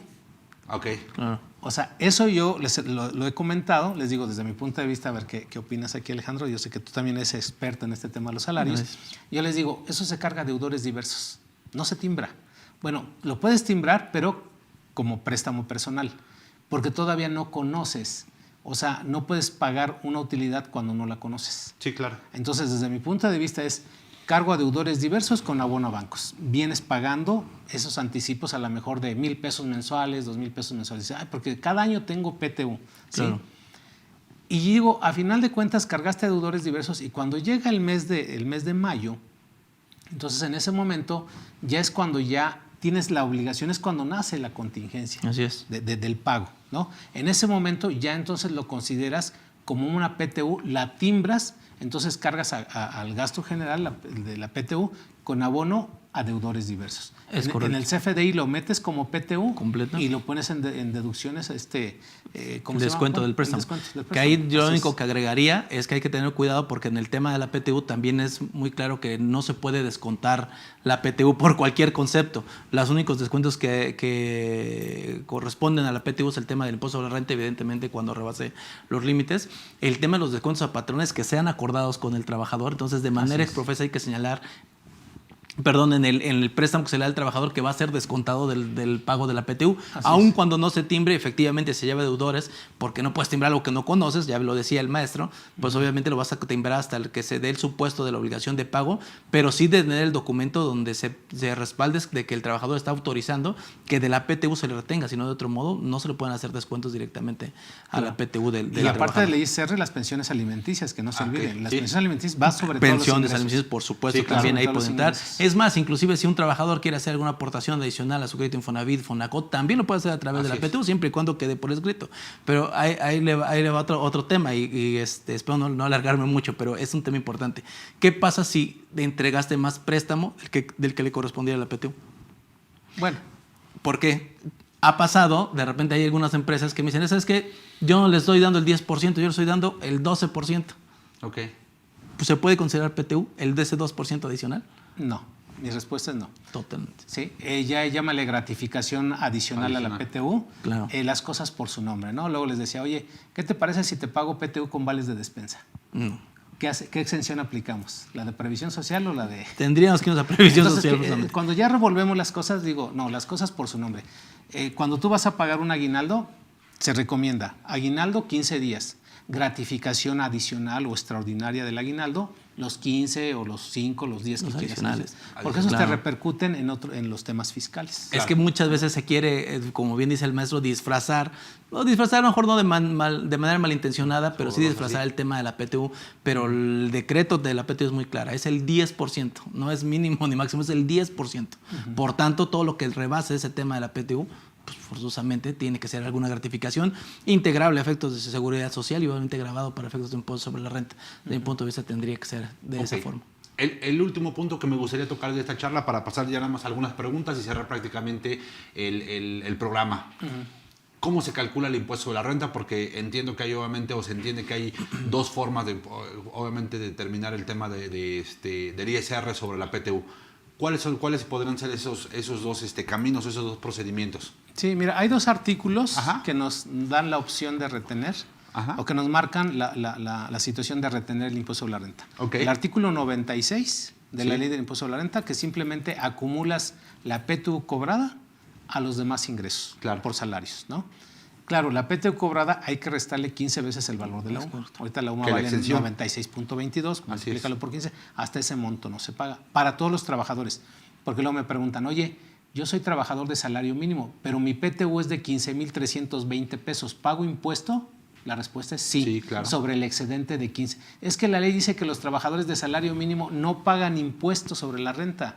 Ok. Claro. O sea, eso yo lo he comentado, les digo desde mi punto de vista, a ver qué opinas aquí, Alejandro. Yo sé que tú también eres experto en este tema de los salarios. Gracias. Yo les digo, eso se carga a deudores diversos, no se timbra. Bueno, lo puedes timbrar, pero como préstamo personal, porque todavía no conoces. O sea, no puedes pagar una utilidad cuando no la conoces. Sí, claro. Entonces, desde mi punto de vista es cargo a deudores diversos con abono a bancos. Vienes pagando esos anticipos a lo mejor de 1,000 pesos mensuales, 2,000 pesos mensuales. Ay, porque cada año tengo PTU. ¿sí? Claro. Y digo, a final de cuentas cargaste a deudores diversos y cuando llega el mes de mayo, entonces en ese momento ya es cuando ya tienes la obligación, es cuando nace la contingencia Así es. del pago, ¿no? En ese momento ya entonces lo consideras como una PTU, la timbras, entonces cargas al gasto general de la PTU con abono a deudores diversos. Es correcto. En el CFDI lo metes como PTU Completo. y lo pones en deducciones, ¿cómo se Descuento llama? del préstamo. El descuento del Que ahí préstamo. yo lo Así único es. que agregaría es que hay que tener cuidado porque en el tema de la PTU también es muy claro que no se puede descontar la PTU por cualquier concepto. Los únicos descuentos que corresponden a la PTU es el tema del impuesto sobre la renta, evidentemente cuando rebase los límites. El tema de los descuentos a patrones que sean acordados con el trabajador. Entonces, de manera exprofesa hay que señalar en el préstamo que se le da al trabajador que va a ser descontado del pago de la PTU, aun cuando no se timbre, efectivamente se lleva deudores, porque no puedes timbrar algo que no conoces, ya lo decía el maestro, pues obviamente lo vas a timbrar hasta el que se dé el supuesto de la obligación de pago, pero sí de tener el documento donde se respalde de que el trabajador está autorizando que de la PTU se le retenga, sino de otro modo no se le pueden hacer descuentos directamente a la PTU del Y aparte trabajador. del ISR, las pensiones alimenticias, que no se Ok, olviden. Las sí. pensiones alimenticias va sobre todo Pensiones alimenticias, por supuesto, Sí, claro. también ahí Sobre todo pueden los entrar. ingresos. Es más, inclusive si un trabajador quiere hacer alguna aportación adicional a su crédito Infonavit, Fonacot, también lo puede hacer a través de la Así es. PTU, siempre y cuando quede por escrito. Pero ahí le va otro tema y espero no alargarme mucho, pero es un tema importante. ¿Qué pasa si le entregaste más préstamo del que le correspondía a la PTU? Bueno, Porque ha pasado, de repente hay algunas empresas que me dicen, ¿sabes qué? Yo no les estoy dando el 10%, yo les estoy dando el 12%. Ok. Pues, ¿se puede considerar PTU el de ese 2% adicional? no. Mi respuesta es no. Totalmente. ¿Sí? Llámale gratificación adicional a la PTU, Claro. las cosas por su nombre, ¿no? Luego les decía, oye, ¿qué te parece si te pago PTU con vales de despensa? No. ¿Qué exención aplicamos? ¿La de previsión social o la de...? Tendríamos que irnos a previsión Entonces, social. que, precisamente. cuando ya revolvemos las cosas, digo, no, las cosas por su nombre. Cuando tú vas a pagar un aguinaldo, se recomienda aguinaldo 15 días, gratificación adicional o extraordinaria del aguinaldo, los 15 o los 5, los 10 que Los quieras. adicionales. Porque esos Claro. te repercuten en los temas fiscales. Es que muchas veces se quiere, como bien dice el maestro, disfrazar. No, disfrazar a lo mejor no de manera malintencionada, pero sí disfrazar el tema de la PTU. Pero el decreto de la PTU es muy clara, es el 10%, no es mínimo ni máximo, es el 10%. Por tanto, todo lo que rebase ese tema de la PTU, pues forzosamente tiene que ser alguna gratificación integrable a efectos de seguridad social y obviamente grabado para efectos de impuesto sobre la renta. Desde mi punto de vista tendría que ser de esa Ok. forma. El último punto que me gustaría tocar de esta charla para pasar ya nada más algunas preguntas y cerrar prácticamente el programa. ¿Cómo se calcula el impuesto sobre la renta? Porque entiendo que hay obviamente, o se entiende que hay dos formas de, obviamente, de determinar el tema del ISR sobre la PTU. ¿Cuáles podrían ser esos dos caminos, esos dos procedimientos? Sí, mira, hay dos artículos Ajá. que nos dan la opción de retener Ajá. o que nos marcan la situación de retener el impuesto sobre la renta. Ok. El artículo 96 de la Sí. ley del impuesto sobre la renta, que simplemente acumulas la PTU cobrada a los demás ingresos Claro. por salarios, ¿no? Claro, la PTU cobrada hay que restarle 15 veces el valor de la Es UMA. correcto. Ahorita la UMA Que la vale exención. 96.22, Así multiplícalo es. por 15, hasta ese monto no se paga. Para todos los trabajadores. Porque luego me preguntan, oye, yo soy trabajador de salario mínimo, pero mi PTU es de 15,320 pesos. ¿Pago impuesto? La respuesta es sí, Sí, claro. sobre el excedente de 15. Es que la ley dice que los trabajadores de salario mínimo no pagan impuestos sobre la renta.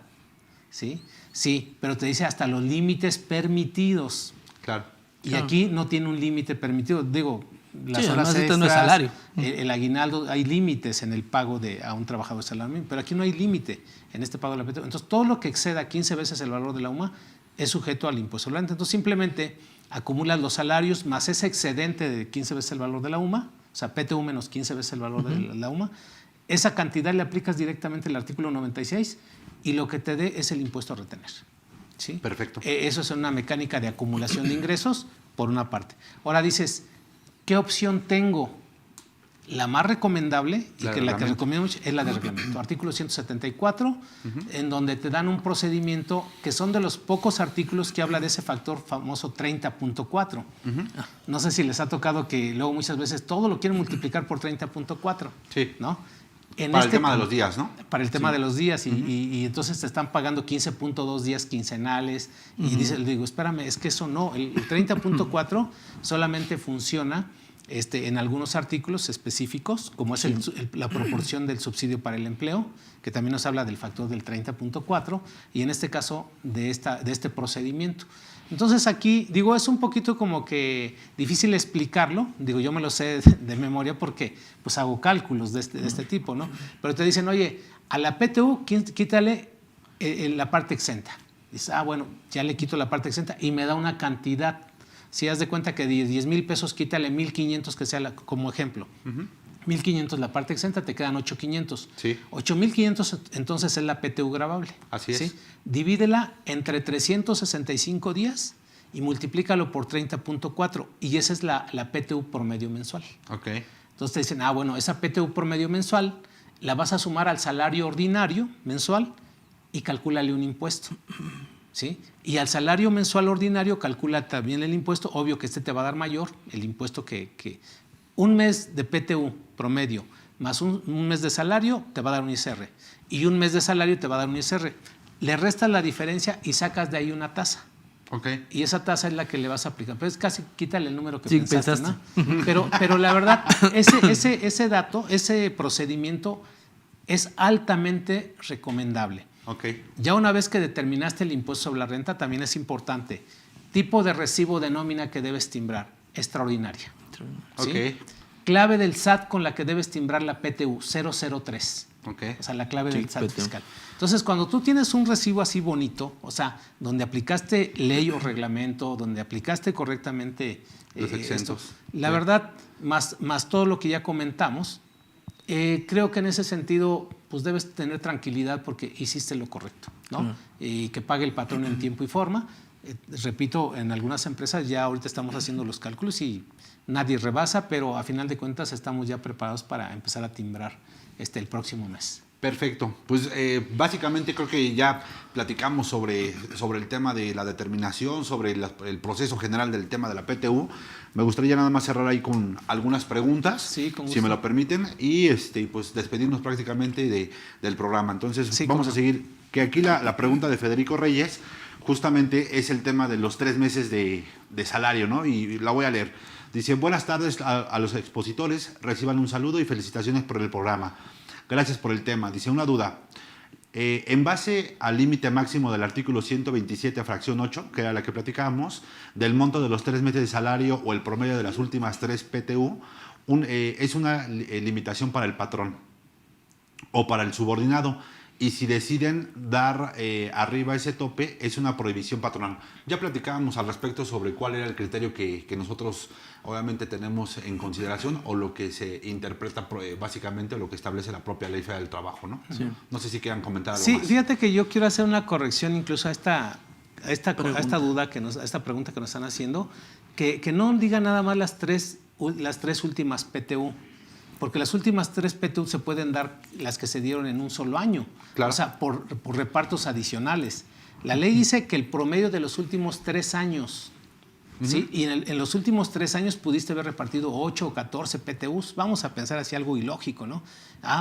¿Sí? Sí, pero te dice hasta los límites permitidos. Claro. Y Claro. aquí no tiene un límite permitido. Digo, las Sí, horas además este extras, no es salario. el aguinaldo, hay límites en el pago a un trabajador de salario mínimo, pero aquí no hay límite en este pago de la PTU. Entonces, todo lo que exceda 15 veces el valor de la UMA es sujeto al impuesto sobre la renta. Entonces simplemente acumulas los salarios más ese excedente de 15 veces el valor de la UMA, o sea, PTU menos 15 veces el valor de la UMA, esa cantidad le aplicas directamente el artículo 96 y lo que te dé es el impuesto a retener. ¿Sí? Perfecto. Eso es una mecánica de acumulación de ingresos, por una parte. Ahora dices, ¿qué opción tengo? La más recomendable, y que recomiendo mucho, es la de reglamento. Artículo 174, en donde te dan un procedimiento que son de los pocos artículos que habla de ese factor famoso 30.4. No sé si les ha tocado que luego muchas veces todo lo quieren multiplicar por 30.4. Sí. ¿No? Para el tema de los días, ¿no? Para el tema de los días y entonces te están pagando 15.2 días quincenales y digo, espérame, es que eso no, el 30.4 solamente funciona en algunos artículos específicos, como es la proporción del subsidio para el empleo, que también nos habla del factor del 30.4 y en este caso de este procedimiento. Entonces aquí, digo, es un poquito como que difícil explicarlo, digo, yo me lo sé de memoria porque pues hago cálculos de este tipo, ¿no? Pero te dicen, oye, a la PTU quítale la parte exenta. Dices, bueno, ya le quito la parte exenta y me da una cantidad. Si haz de cuenta que de 10 mil pesos, quítale 1,500 que sea como ejemplo. 1,500 la parte exenta, te quedan 8,500. Sí. 8,500 entonces es la PTU gravable. Así es. ¿Sí? Divídela entre 365 días y multiplícalo por 30.4 y esa es la PTU promedio mensual. Ok. Entonces te dicen, bueno, esa PTU promedio mensual la vas a sumar al salario ordinario mensual y calcúlale un impuesto. ¿Sí? Y al salario mensual ordinario calcula también el impuesto, obvio que te va a dar mayor, el impuesto que un mes de PTU promedio más un mes de salario te va a dar un ISR y un mes de salario te va a dar un ISR. Le restas la diferencia y sacas de ahí una tasa. Okay. Y esa tasa es la que le vas a aplicar. Pero es casi quítale el número que sí, pensaste, ¿no? Pero la verdad, ese dato, ese procedimiento es altamente recomendable. Okay. Ya una vez que determinaste el impuesto sobre la renta, también es importante. Tipo de recibo de nómina que debes timbrar, extraordinaria. ¿Sí? Okay. Clave del SAT con la que debes timbrar la PTU, 003. Okay. O sea, la clave del SAT PTU. fiscal. Entonces, cuando tú tienes un recibo así bonito, o sea, donde aplicaste ley o reglamento, donde aplicaste correctamente los exentos. La verdad, más todo lo que ya comentamos, creo que en ese sentido pues debes tener tranquilidad porque hiciste lo correcto, ¿no? Y que pague el patrón en tiempo y forma. Repito, en algunas empresas ya ahorita estamos haciendo los cálculos y nadie rebasa, pero a final de cuentas estamos ya preparados para empezar a timbrar el próximo mes. Perfecto. Pues básicamente creo que ya platicamos sobre el tema de la determinación, sobre el proceso general del tema de la PTU. Me gustaría nada más cerrar ahí con algunas preguntas, sí, con gusto, si me lo permiten, y pues despedirnos prácticamente del programa. Entonces sí, vamos a seguir, que aquí la pregunta de Federico Reyes justamente es el tema de los 3 meses de salario, ¿no? Y la voy a leer. Dice, buenas tardes a los expositores, reciban un saludo y felicitaciones por el programa. Gracias por el tema. Dice, una duda. En base al límite máximo del artículo 127, fracción 8, que era la que platicábamos, del monto de los 3 meses de salario o el promedio de las últimas 3 PTU, es una limitación para el patrón o para el subordinado. Y si deciden dar arriba ese tope, es una prohibición patronal. Ya platicábamos al respecto sobre cuál era el criterio que nosotros obviamente tenemos en consideración o lo que se interpreta básicamente o lo que establece la propia Ley Federal del Trabajo, ¿no? Sí. No sé si quieran comentar algo más. Sí, fíjate que yo quiero hacer una corrección incluso a esta duda, a esta pregunta que nos están haciendo, que no diga nada más las tres últimas PTU. Porque las últimas 3 PTU se pueden dar las que se dieron en un solo año. Claro. O sea, por repartos adicionales. La ley dice que el promedio de los últimos 3 años, ¿sí? Y en los últimos 3 años pudiste haber repartido 8 o 14 PTUs. Vamos a pensar así algo ilógico, ¿no?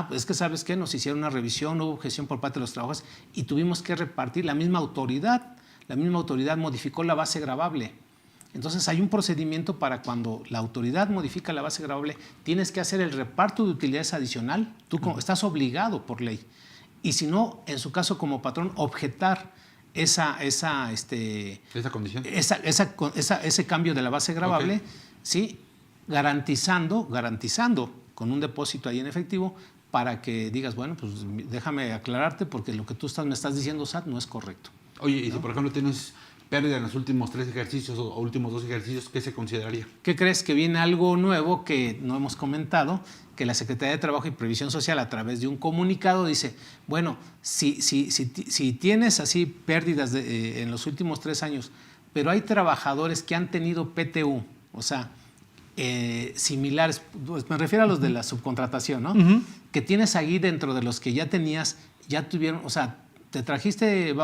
Pues es que ¿sabes qué? Nos hicieron una revisión, hubo objeción por parte de los trabajadores y tuvimos que repartir. La misma autoridad modificó la base gravable. Entonces hay un procedimiento para cuando la autoridad modifica la base gravable, tienes que hacer el reparto de utilidades adicional, tú estás obligado por ley. Y si no, en su caso como patrón, objetar esa condición, ese cambio de la base gravable, okay, ¿sí? garantizando con un depósito ahí en efectivo para que digas, bueno, pues déjame aclararte porque lo que tú me estás diciendo, SAT, no es correcto. Oye, y si por ejemplo tienes pérdida en los últimos 3 ejercicios o últimos 2 ejercicios, ¿qué se consideraría? ¿Qué crees? Que viene algo nuevo que no hemos comentado, que la Secretaría de Trabajo y Previsión Social a través de un comunicado dice, bueno, si tienes así pérdidas en los últimos 3 años, pero hay trabajadores que han tenido PTU, o sea, similares, pues me refiero a los de la subcontratación, ¿no? Que tienes ahí dentro de los que ya tenías, ya tuvieron, o sea, te trajiste,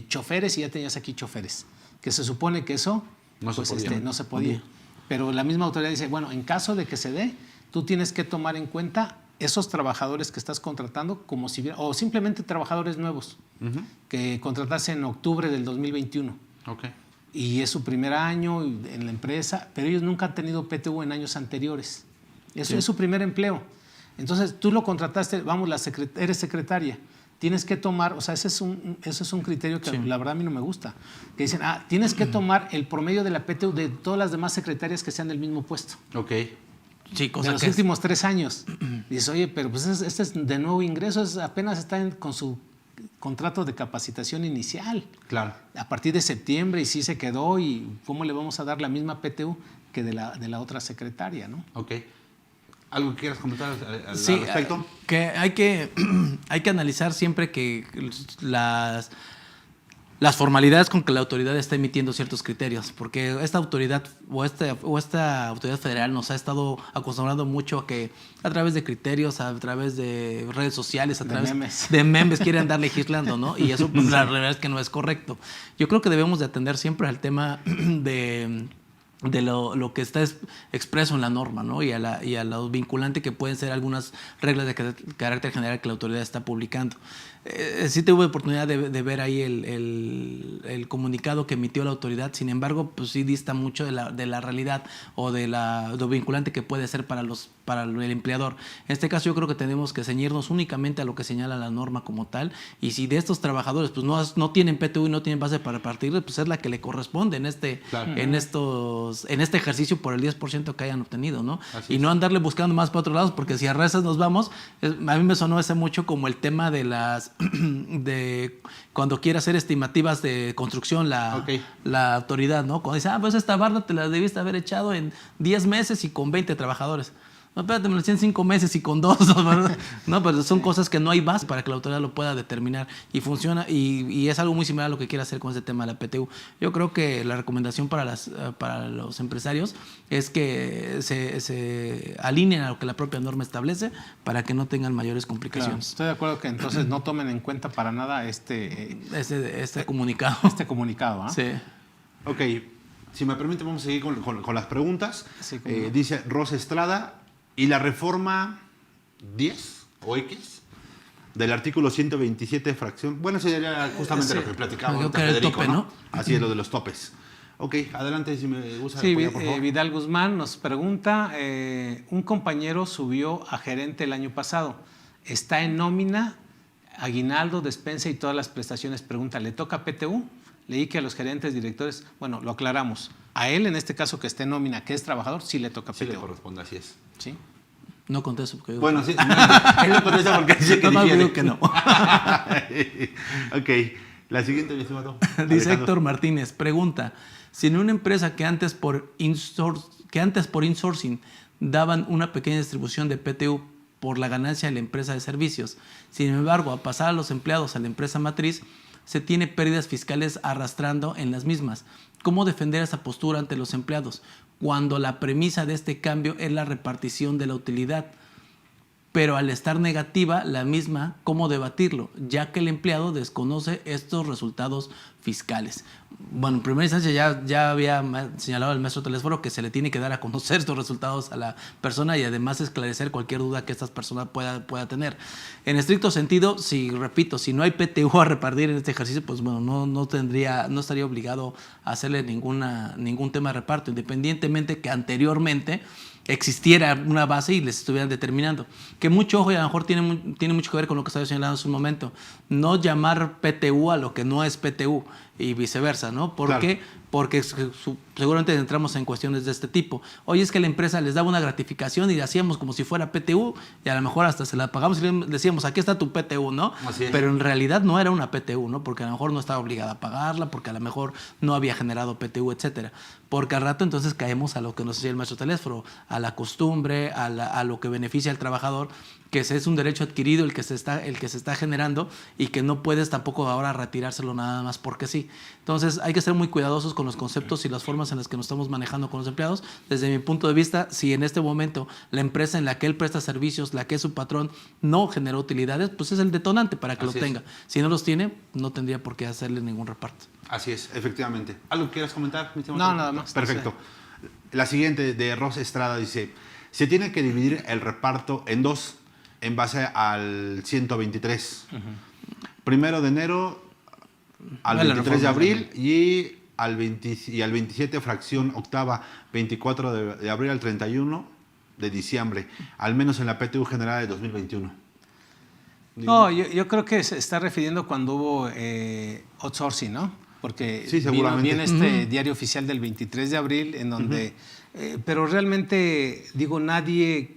choferes y ya tenías aquí choferes, que se supone que eso no se podía. Pero la misma autoridad dice, bueno, en caso de que se dé, tú tienes que tomar en cuenta esos trabajadores que estás contratando como si hubiera, o simplemente trabajadores nuevos que contrataste en octubre del 2021. Okay. Y es su primer año en la empresa, pero ellos nunca han tenido PTU en años anteriores. Eso es su primer empleo. Entonces, tú lo contrataste, eres secretaria. Tienes que tomar, o sea, ese es un criterio que la verdad a mí no me gusta. Que dicen, tienes que tomar el promedio de la PTU de todas las demás secretarias que sean del mismo puesto. Ok. Sí, cosa de los últimos 3 años. Dices, oye, pero pues este es de nuevo ingreso, apenas está con su contrato de capacitación inicial. Claro. A partir de septiembre, y sí se quedó, y ¿cómo le vamos a dar la misma PTU que de la otra secretaria, no? Ok. ¿Algo que quieras comentar al respecto? Que hay que analizar siempre que las formalidades con que la autoridad está emitiendo ciertos criterios, porque esta autoridad o esta autoridad federal nos ha estado acostumbrando mucho a que a través de criterios, a través de redes sociales, a través de memes quieren andar legislando, ¿no? Y eso, pues, la realidad es que no es correcto. Yo creo que debemos de atender siempre al tema de lo que está expreso en la norma, ¿no? y a lo vinculante que pueden ser algunas reglas de carácter general que la autoridad está publicando. Sí tuve oportunidad de ver ahí el comunicado que emitió la autoridad, sin embargo, pues sí dista mucho de la realidad o de lo vinculante que puede ser para el empleador. En este caso yo creo que tenemos que ceñirnos únicamente a lo que señala la norma como tal, y si de estos trabajadores pues no tienen PTU y no tienen base para partir, pues es la que le corresponde en este ejercicio por el 10% que hayan obtenido, ¿no? Y no andarle buscando más para otros lados, porque si a veces nos vamos, a mí me sonó ese mucho como el tema de cuando quiere hacer estimativas de construcción la autoridad, ¿no? Cuando dice, pues esta barda te la debiste haber echado en 10 meses y con 20 trabajadores. No, espérate, me lo hacían 5 meses y con 2, ¿verdad? No, pero son cosas que no hay base para que la autoridad lo pueda determinar, y funciona, y es algo muy similar a lo que quiere hacer con este tema de la PTU. Yo creo que la recomendación para los empresarios es que se alineen a lo que la propia norma establece para que no tengan mayores complicaciones. Claro, estoy de acuerdo que entonces no tomen en cuenta para nada este comunicado. Este comunicado, ¿ah? Sí. Ok, si me permite vamos a seguir con las preguntas. Sí, dice Rosa Estrada, ¿y la reforma 10 o X del artículo 127 fracción? Bueno, eso sería justamente lo que platicaba ahorita Federico, tope, ¿no? Así es, lo de los topes. Ok, adelante, si me gusta apoyar, por favor. Vidal Guzmán nos pregunta, un compañero subió a gerente el año pasado, está en nómina, aguinaldo, despensa y todas las prestaciones. Pregunta, ¿le toca PTU? Leí que a los gerentes, directores, bueno, lo aclaramos. A él, en este caso, que esté en nómina, que es trabajador, sí le toca PTU. Sí le corresponde, así es. ¿Sí? No contesto porque bueno, sí. Él no contesta porque dice que digo que no. Ok, la siguiente, mi estimado. Dice Héctor Martínez, pregunta, si en una empresa que antes por insourcing daban una pequeña distribución de PTU por la ganancia de la empresa de servicios, sin embargo, a pasar a los empleados a la empresa matriz, se tiene pérdidas fiscales arrastrando en las mismas. ¿Cómo defender esa postura ante los empleados cuando la premisa de este cambio es la repartición de la utilidad? Pero al estar negativa la misma, ¿cómo debatirlo? Ya que el empleado desconoce estos resultados fiscales. Bueno, en primera instancia ya había señalado el maestro Telesforo que se le tiene que dar a conocer estos resultados a la persona y además esclarecer cualquier duda que esta persona pueda tener. En estricto sentido, si no hay PTU a repartir en este ejercicio, pues bueno, no estaría obligado a hacerle ningún tema de reparto, independientemente que anteriormente existiera una base y les estuvieran determinando. Que mucho ojo, y a lo mejor tiene mucho que ver con lo que estaba señalando hace un momento. No llamar PTU a lo que no es PTU. y viceversa, ¿no? ¿Por Claro. qué? Porque seguramente entramos en cuestiones de este tipo. Oye, es que la empresa les daba una gratificación y hacíamos como si fuera PTU y a lo mejor hasta se la pagamos y le decíamos, aquí está tu PTU, ¿no? Así es. Pero en realidad no era una PTU, ¿no? Porque a lo mejor no estaba obligada a pagarla, porque a lo mejor no había generado PTU, etcétera. Porque al rato entonces caemos a lo que nos decía el maestro Telésforo, a la costumbre, a lo que beneficia al trabajador, que es un derecho adquirido el que se está generando y que no puedes tampoco ahora retirárselo nada más porque sí. Entonces hay que ser muy cuidadosos con los conceptos y las formas en las que nos estamos manejando con los empleados. Desde mi punto de vista, si en este momento la empresa en la que él presta servicios, la que es su patrón, no generó utilidades, pues es el detonante para que Así lo es. tenga. Si no los tiene, no tendría por qué hacerle ningún reparto. Así es, efectivamente. ¿Algo que quieras comentar, mi estimado? No, nada más. Perfecto. La siguiente de Rosa Estrada dice, se tiene que dividir el reparto en dos, en base al 123. Primero de enero al A la 23 de reforma abril y al 27 fracción octava, 24 de abril al 31 de diciembre, al menos en la PTU general de 2021. No, yo creo que se está refiriendo cuando hubo outsourcing, ¿no? Porque Sí, seguramente. viene este diario oficial del 23 de abril en donde... pero realmente, digo, nadie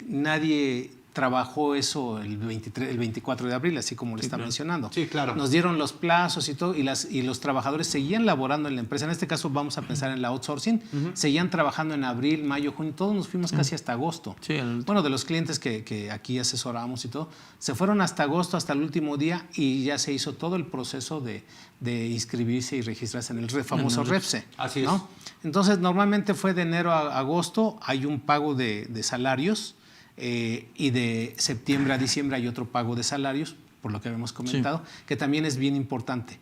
trabajó eso el 24 de abril, así como lo está mencionando. Sí, claro. Nos dieron los plazos y todo, y los trabajadores seguían laborando en la empresa. En este caso vamos a pensar en la outsourcing. Seguían trabajando en abril, mayo, junio. Todos nos fuimos casi hasta agosto. Sí, Bueno, de los clientes que aquí asesoramos y todo, se fueron hasta agosto, hasta el último día, y ya se hizo todo el proceso de inscribirse y registrarse en el famoso REPSE. Así es. ¿no? Entonces, normalmente fue de enero a agosto, hay un pago de salarios, y de septiembre a diciembre hay otro pago de salarios, por lo que habíamos comentado, que también es bien importante.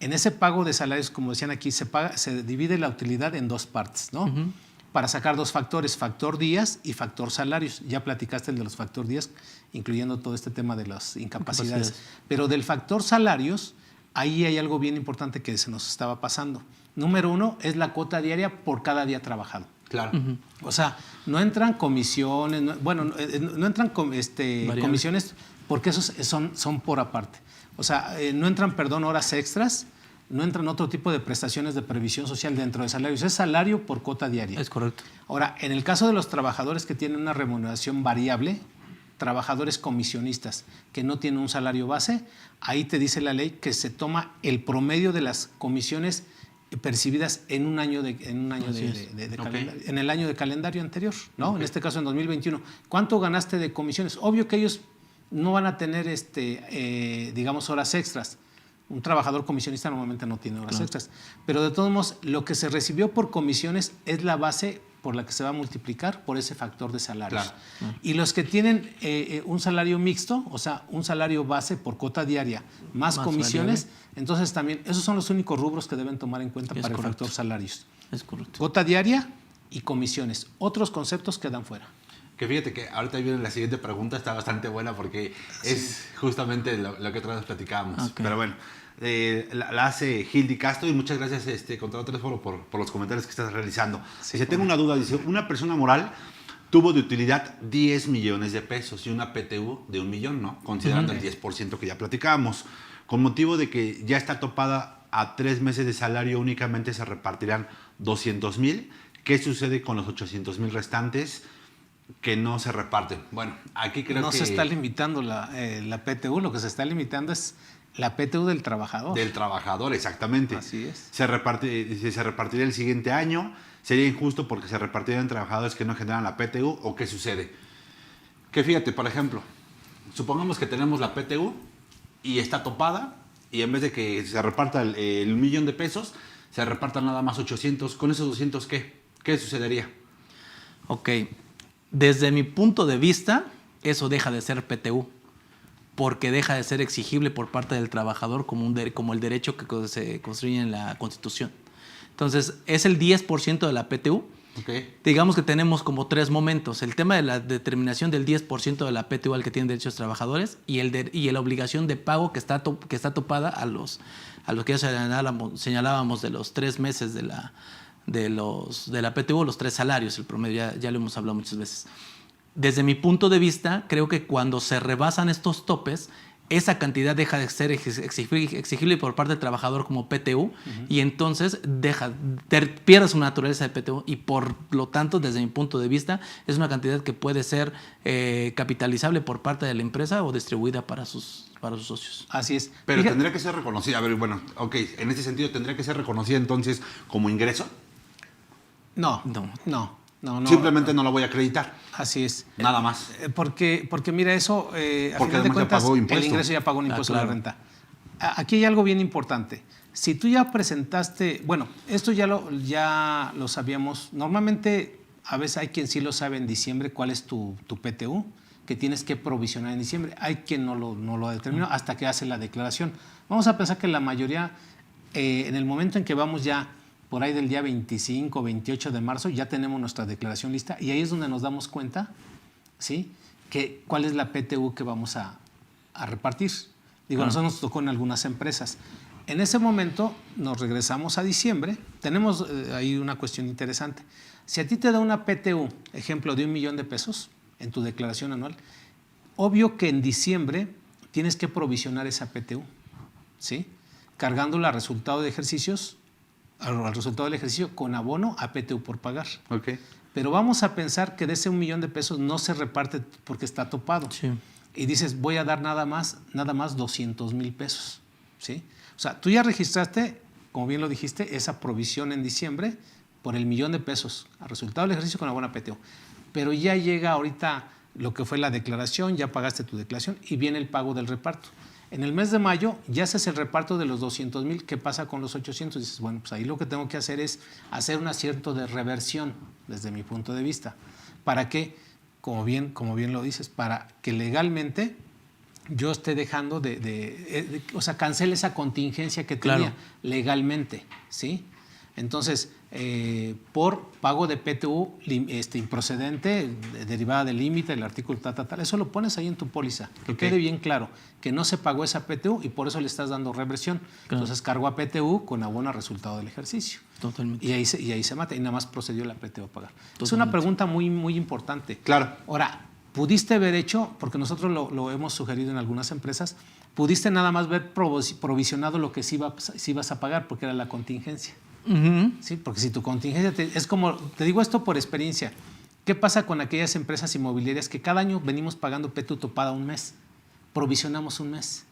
En ese pago de salarios, como decían aquí, se divide la utilidad en dos partes, ¿no? Para sacar dos factores, factor días y factor salarios. Ya platicaste el de los factor días, incluyendo todo este tema de las incapacidades. Pero del factor salarios, ahí hay algo bien importante que se nos estaba pasando. Número uno es la cuota diaria por cada día trabajado. Claro. O sea, no entran comisiones, no entran comisiones porque esos son por aparte. O sea, no entran, horas extras, no entran otro tipo de prestaciones de previsión social dentro de salarios. Es salario por cuota diaria. Es correcto. Ahora, en el caso de los trabajadores que tienen una remuneración variable, trabajadores comisionistas que no tienen un salario base, ahí te dice la ley que se toma el promedio de las comisiones percibidas en un año calendario, en el año de calendario anterior, ¿no? Okay. En este caso en 2021. ¿Cuánto ganaste de comisiones? Obvio que ellos no van a tener digamos horas extras. Un trabajador comisionista normalmente no tiene horas extras, pero de todos modos lo que se recibió por comisiones es la base por la que se va a multiplicar por ese factor de salarios. Claro. Y los que tienen un salario mixto, o sea, un salario base por cuota diaria más comisiones, entonces también esos son los únicos rubros que deben tomar en cuenta para el factor salarios. Es correcto. Cuota diaria y comisiones. Otros conceptos quedan fuera. Que fíjate que ahorita viene la siguiente pregunta, está bastante buena porque es justamente lo que otra vez platicábamos. Okay. Pero bueno, la hace Gildy Castro y muchas gracias, Contador Telésforo, por los comentarios que estás realizando. Sí, dice, tengo una duda, dice, una persona moral tuvo de utilidad 10 millones de pesos y una PTU de 1 millón, ¿no? Considerando el 10% que ya platicábamos. Con motivo de que ya está topada a 3 meses de salario, únicamente se repartirán 200,000. ¿Qué sucede con los 800,000 restantes que no se reparten? Bueno, aquí creo que... No se está limitando la PTU, lo que se está limitando es la PTU del trabajador. Del trabajador, exactamente. Así es. Se repartiría el siguiente año. Sería injusto porque se repartirían trabajadores que no generan la PTU. ¿O qué sucede? Que fíjate, por ejemplo, supongamos que tenemos la PTU y está topada y en vez de que se reparta el 1 millón de pesos, se repartan nada más 800. ¿Con esos 200 qué? ¿Qué sucedería? Ok. Desde mi punto de vista, eso deja de ser PTU, porque deja de ser exigible por parte del trabajador como el derecho que se construye en la Constitución. Entonces, es el 10% de la PTU. Okay. Digamos que tenemos como 3 momentos. El tema de la determinación del 10% de la PTU al que tienen derechos trabajadores y la obligación de pago que está topada a los que ya señalábamos de los 3 meses de la PTU, los 3 salarios, el promedio, ya lo hemos hablado muchas veces. Desde mi punto de vista, creo que cuando se rebasan estos topes, esa cantidad deja de ser exigible por parte del trabajador como PTU y entonces pierde su naturaleza de PTU y por lo tanto, desde mi punto de vista, es una cantidad que puede ser capitalizable por parte de la empresa o distribuida para sus socios. Así es. Pero tendría que ser reconocida. A ver, bueno, ok, en ese sentido, ¿tendría que ser reconocida entonces como ingreso? No. Simplemente no la voy a acreditar. Así es. Nada más. Porque mira, eso, a Porque final de además ya cuentas, pagó el impuesto. ingreso ya pagó un impuesto claro. de renta. Aquí hay algo bien importante. Si tú ya presentaste, bueno, esto ya lo sabíamos. Normalmente, a veces hay quien sí lo sabe en diciembre cuál es tu PTU, que tienes que provisionar en diciembre. Hay quien no lo determinó hasta que hace la declaración. Vamos a pensar que la mayoría, en el momento en que vamos ya por ahí del día 25, 28 de marzo, ya tenemos nuestra declaración lista y ahí es donde nos damos cuenta, ¿sí?, que cuál es la PTU que vamos a repartir. Digo, nosotros nos tocó en algunas empresas. En ese momento nos regresamos a diciembre. Tenemos ahí una cuestión interesante. Si a ti te da una PTU, ejemplo, de $1,000,000 en tu declaración anual, obvio que en diciembre tienes que provisionar esa PTU, ¿sí?, cargándola al resultado de ejercicios, al resultado del ejercicio con abono a PTU por pagar. Ok. Pero vamos a pensar que de ese $1,000,000 no se reparte porque está topado. Sí. Y dices, voy a dar nada más $200,000, ¿sí? O sea, tú ya registraste, como bien lo dijiste, esa provisión en diciembre por el $1,000,000 al resultado del ejercicio con abono a PTU. Pero ya llega ahorita lo que fue la declaración, ya pagaste tu declaración y viene el pago del reparto. En el mes de mayo ya haces el reparto de los 200,000. ¿Qué pasa con los 800? Dices, bueno, pues ahí lo que tengo que hacer es hacer un acierto de reversión desde mi punto de vista. ¿Para qué? Como bien lo dices, para que legalmente yo esté dejando o sea, cancele esa contingencia que tenía Claro. legalmente, ¿sí? Entonces, por pago de PTU improcedente, derivada del límite, del artículo tal, eso lo pones ahí en tu póliza, que quede bien claro que no se pagó esa PTU y por eso le estás dando reversión. Claro. Entonces, cargo a PTU con abono a resultado del ejercicio. Totalmente. Y ahí se mata y nada más procedió la PTU a pagar. Totalmente. Es una pregunta muy, muy importante. Claro. Ahora, pudiste haber hecho, porque nosotros lo hemos sugerido en algunas empresas, pudiste nada más ver provisionado lo que sí ibas a pagar porque era la contingencia. Sí, porque si tu contingencia es como, te digo esto por experiencia, ¿qué pasa con aquellas empresas inmobiliarias que cada año venimos pagando PTU topada un mes? Provisionamos un mes.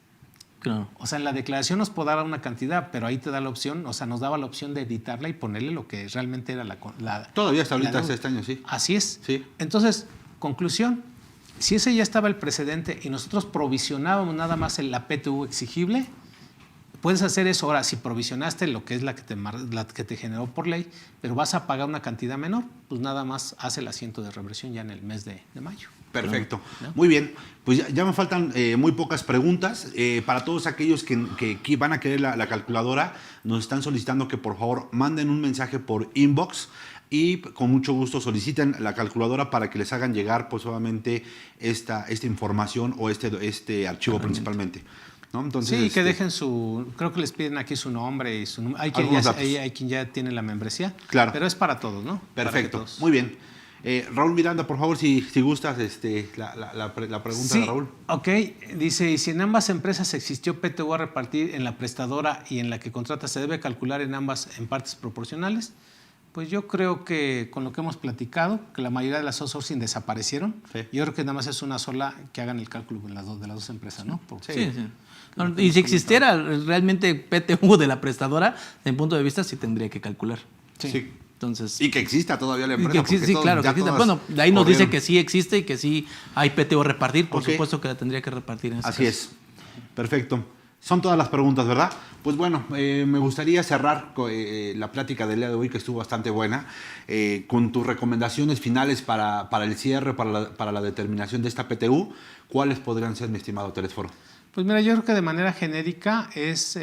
Claro. O sea, en la declaración nos puede dar una cantidad, pero ahí te da la opción, o sea, nos daba la opción de editarla y ponerle lo que realmente era la Todavía hasta ahorita, la hasta este año, sí. Así es. Sí. Entonces, conclusión, si ese ya estaba el precedente y nosotros provisionábamos nada más la PTU exigible, puedes hacer eso. Ahora, si provisionaste lo que es la que te generó por ley, pero vas a pagar una cantidad menor, pues nada más hace el asiento de reversión ya en el mes de mayo. Perfecto. Muy bien. Pues ya me faltan muy pocas preguntas. Para todos aquellos que van a querer la calculadora, nos están solicitando que por favor manden un mensaje por inbox y con mucho gusto soliciten la calculadora para que les hagan llegar pues obviamente esta información o este archivo principalmente, ¿no? Entonces, sí, que dejen creo que les piden aquí su nombre y su número. Hay quien ya tiene la membresía, claro. Pero es para todos, ¿no? Perfecto, muy bien. Raúl Miranda, por favor, si gustas la pregunta de Raúl. Ok, dice, si en ambas empresas existió PTU a repartir en la prestadora y en la que contrata, ¿se debe calcular en ambas en partes proporcionales? Pues yo creo que con lo que hemos platicado, que la mayoría de las outsourcing desaparecieron, sí. Yo creo que nada más es una sola que hagan el cálculo de las dos empresas, ¿no? Sí. No, y si existiera realmente PTU de la prestadora, desde mi punto de vista sí tendría que calcular. Sí. Entonces, Y que exista todavía la empresa. sí, claro que existe. Bueno, de ahí nos dice que sí existe y que sí hay PTU a repartir. Por supuesto que la tendría que repartir en este Así caso. es. Perfecto. Son todas las preguntas, ¿verdad? Pues bueno, me gustaría cerrar la plática del día de hoy, que estuvo bastante buena, con tus recomendaciones finales para el cierre, para la determinación de esta PTU. ¿Cuáles podrían ser, mi estimado Telesforo? Pues mira, yo creo que de manera genérica es,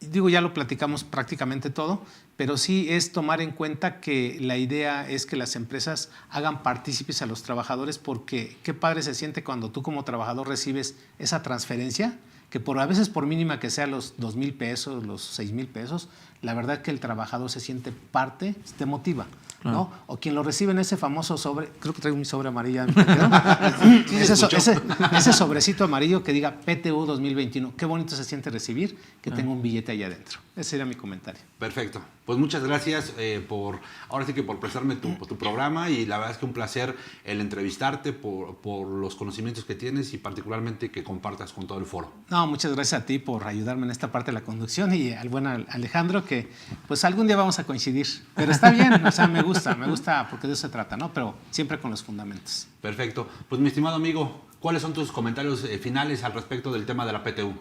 ya lo platicamos prácticamente todo, pero sí es tomar en cuenta que la idea es que las empresas hagan partícipes a los trabajadores, porque qué padre se siente cuando tú como trabajador recibes esa transferencia que a veces por mínima que sea los 2,000 pesos, los 6,000 pesos, la verdad que el trabajador se siente parte, te motiva. Claro. ¿No? O quien lo recibe en ese famoso sobre, creo que traigo mi sobre amarillo, ¿no? ese sobrecito amarillo que diga PTU 2021, qué bonito se siente recibir que tenga un billete ahí adentro. Ese sería mi comentario. Perfecto. Pues muchas gracias ahora sí que por prestarme tu programa, y la verdad es que un placer el entrevistarte por los conocimientos que tienes y particularmente que compartas con todo el foro. No, muchas gracias a ti por ayudarme en esta parte de la conducción, y al buen Alejandro, que pues algún día vamos a coincidir. Pero está bien, o sea, me gusta porque de eso se trata, ¿no? Pero siempre con los fundamentos. Perfecto. Pues mi estimado amigo, ¿cuáles son tus comentarios finales al respecto del tema de la PTU?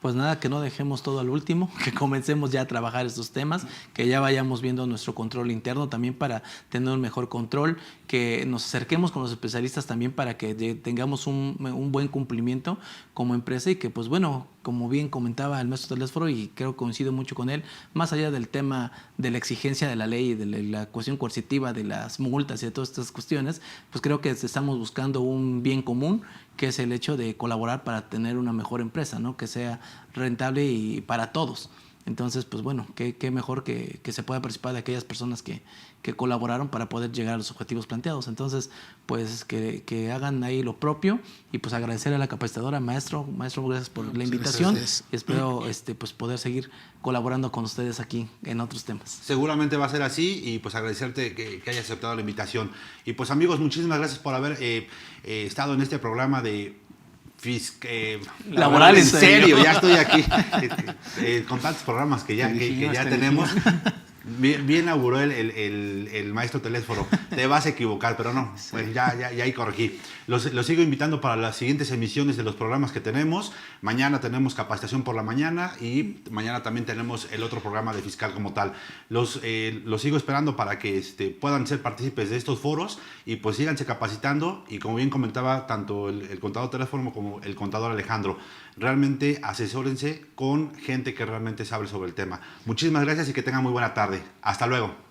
Pues nada, que no dejemos todo al último, que comencemos ya a trabajar estos temas, que ya vayamos viendo nuestro control interno también para tener un mejor control, que nos acerquemos con los especialistas también para que tengamos un buen cumplimiento como empresa, y que pues bueno, como bien comentaba el maestro Telésforo, y creo que coincido mucho con él, más allá del tema de la exigencia de la ley, de la cuestión coercitiva, de las multas y de todas estas cuestiones, pues creo que estamos buscando un bien común, que es el hecho de colaborar para tener una mejor empresa, ¿no? Que sea rentable y para todos. Entonces, pues bueno, qué mejor que se pueda participar de aquellas personas que colaboraron para poder llegar a los objetivos planteados. Entonces, pues que hagan ahí lo propio, y pues agradecer a la capacitadora, maestro, gracias por la invitación. Gracias. Espero pues poder seguir colaborando con ustedes aquí en otros temas. Seguramente va a ser así, y pues agradecerte que hayas aceptado la invitación. Y pues amigos, muchísimas gracias por haber estado en este programa de Laboral en en serio. serio. Ya estoy aquí con tantos programas que ya tenemos. Bien inauguró el maestro Telésforo. Te vas a equivocar, pero no, pues ya ahí corregí. Los sigo invitando para las siguientes emisiones de los programas que tenemos. Mañana tenemos capacitación por la mañana, y mañana también tenemos el otro programa de fiscal como tal. Los sigo esperando para que puedan ser partícipes de estos foros, y pues síganse capacitando. Y como bien comentaba tanto el contador Telésforo como el contador Alejandro, realmente asesórense con gente que realmente sabe sobre el tema. Muchísimas gracias y que tengan muy buena tarde. Hasta luego.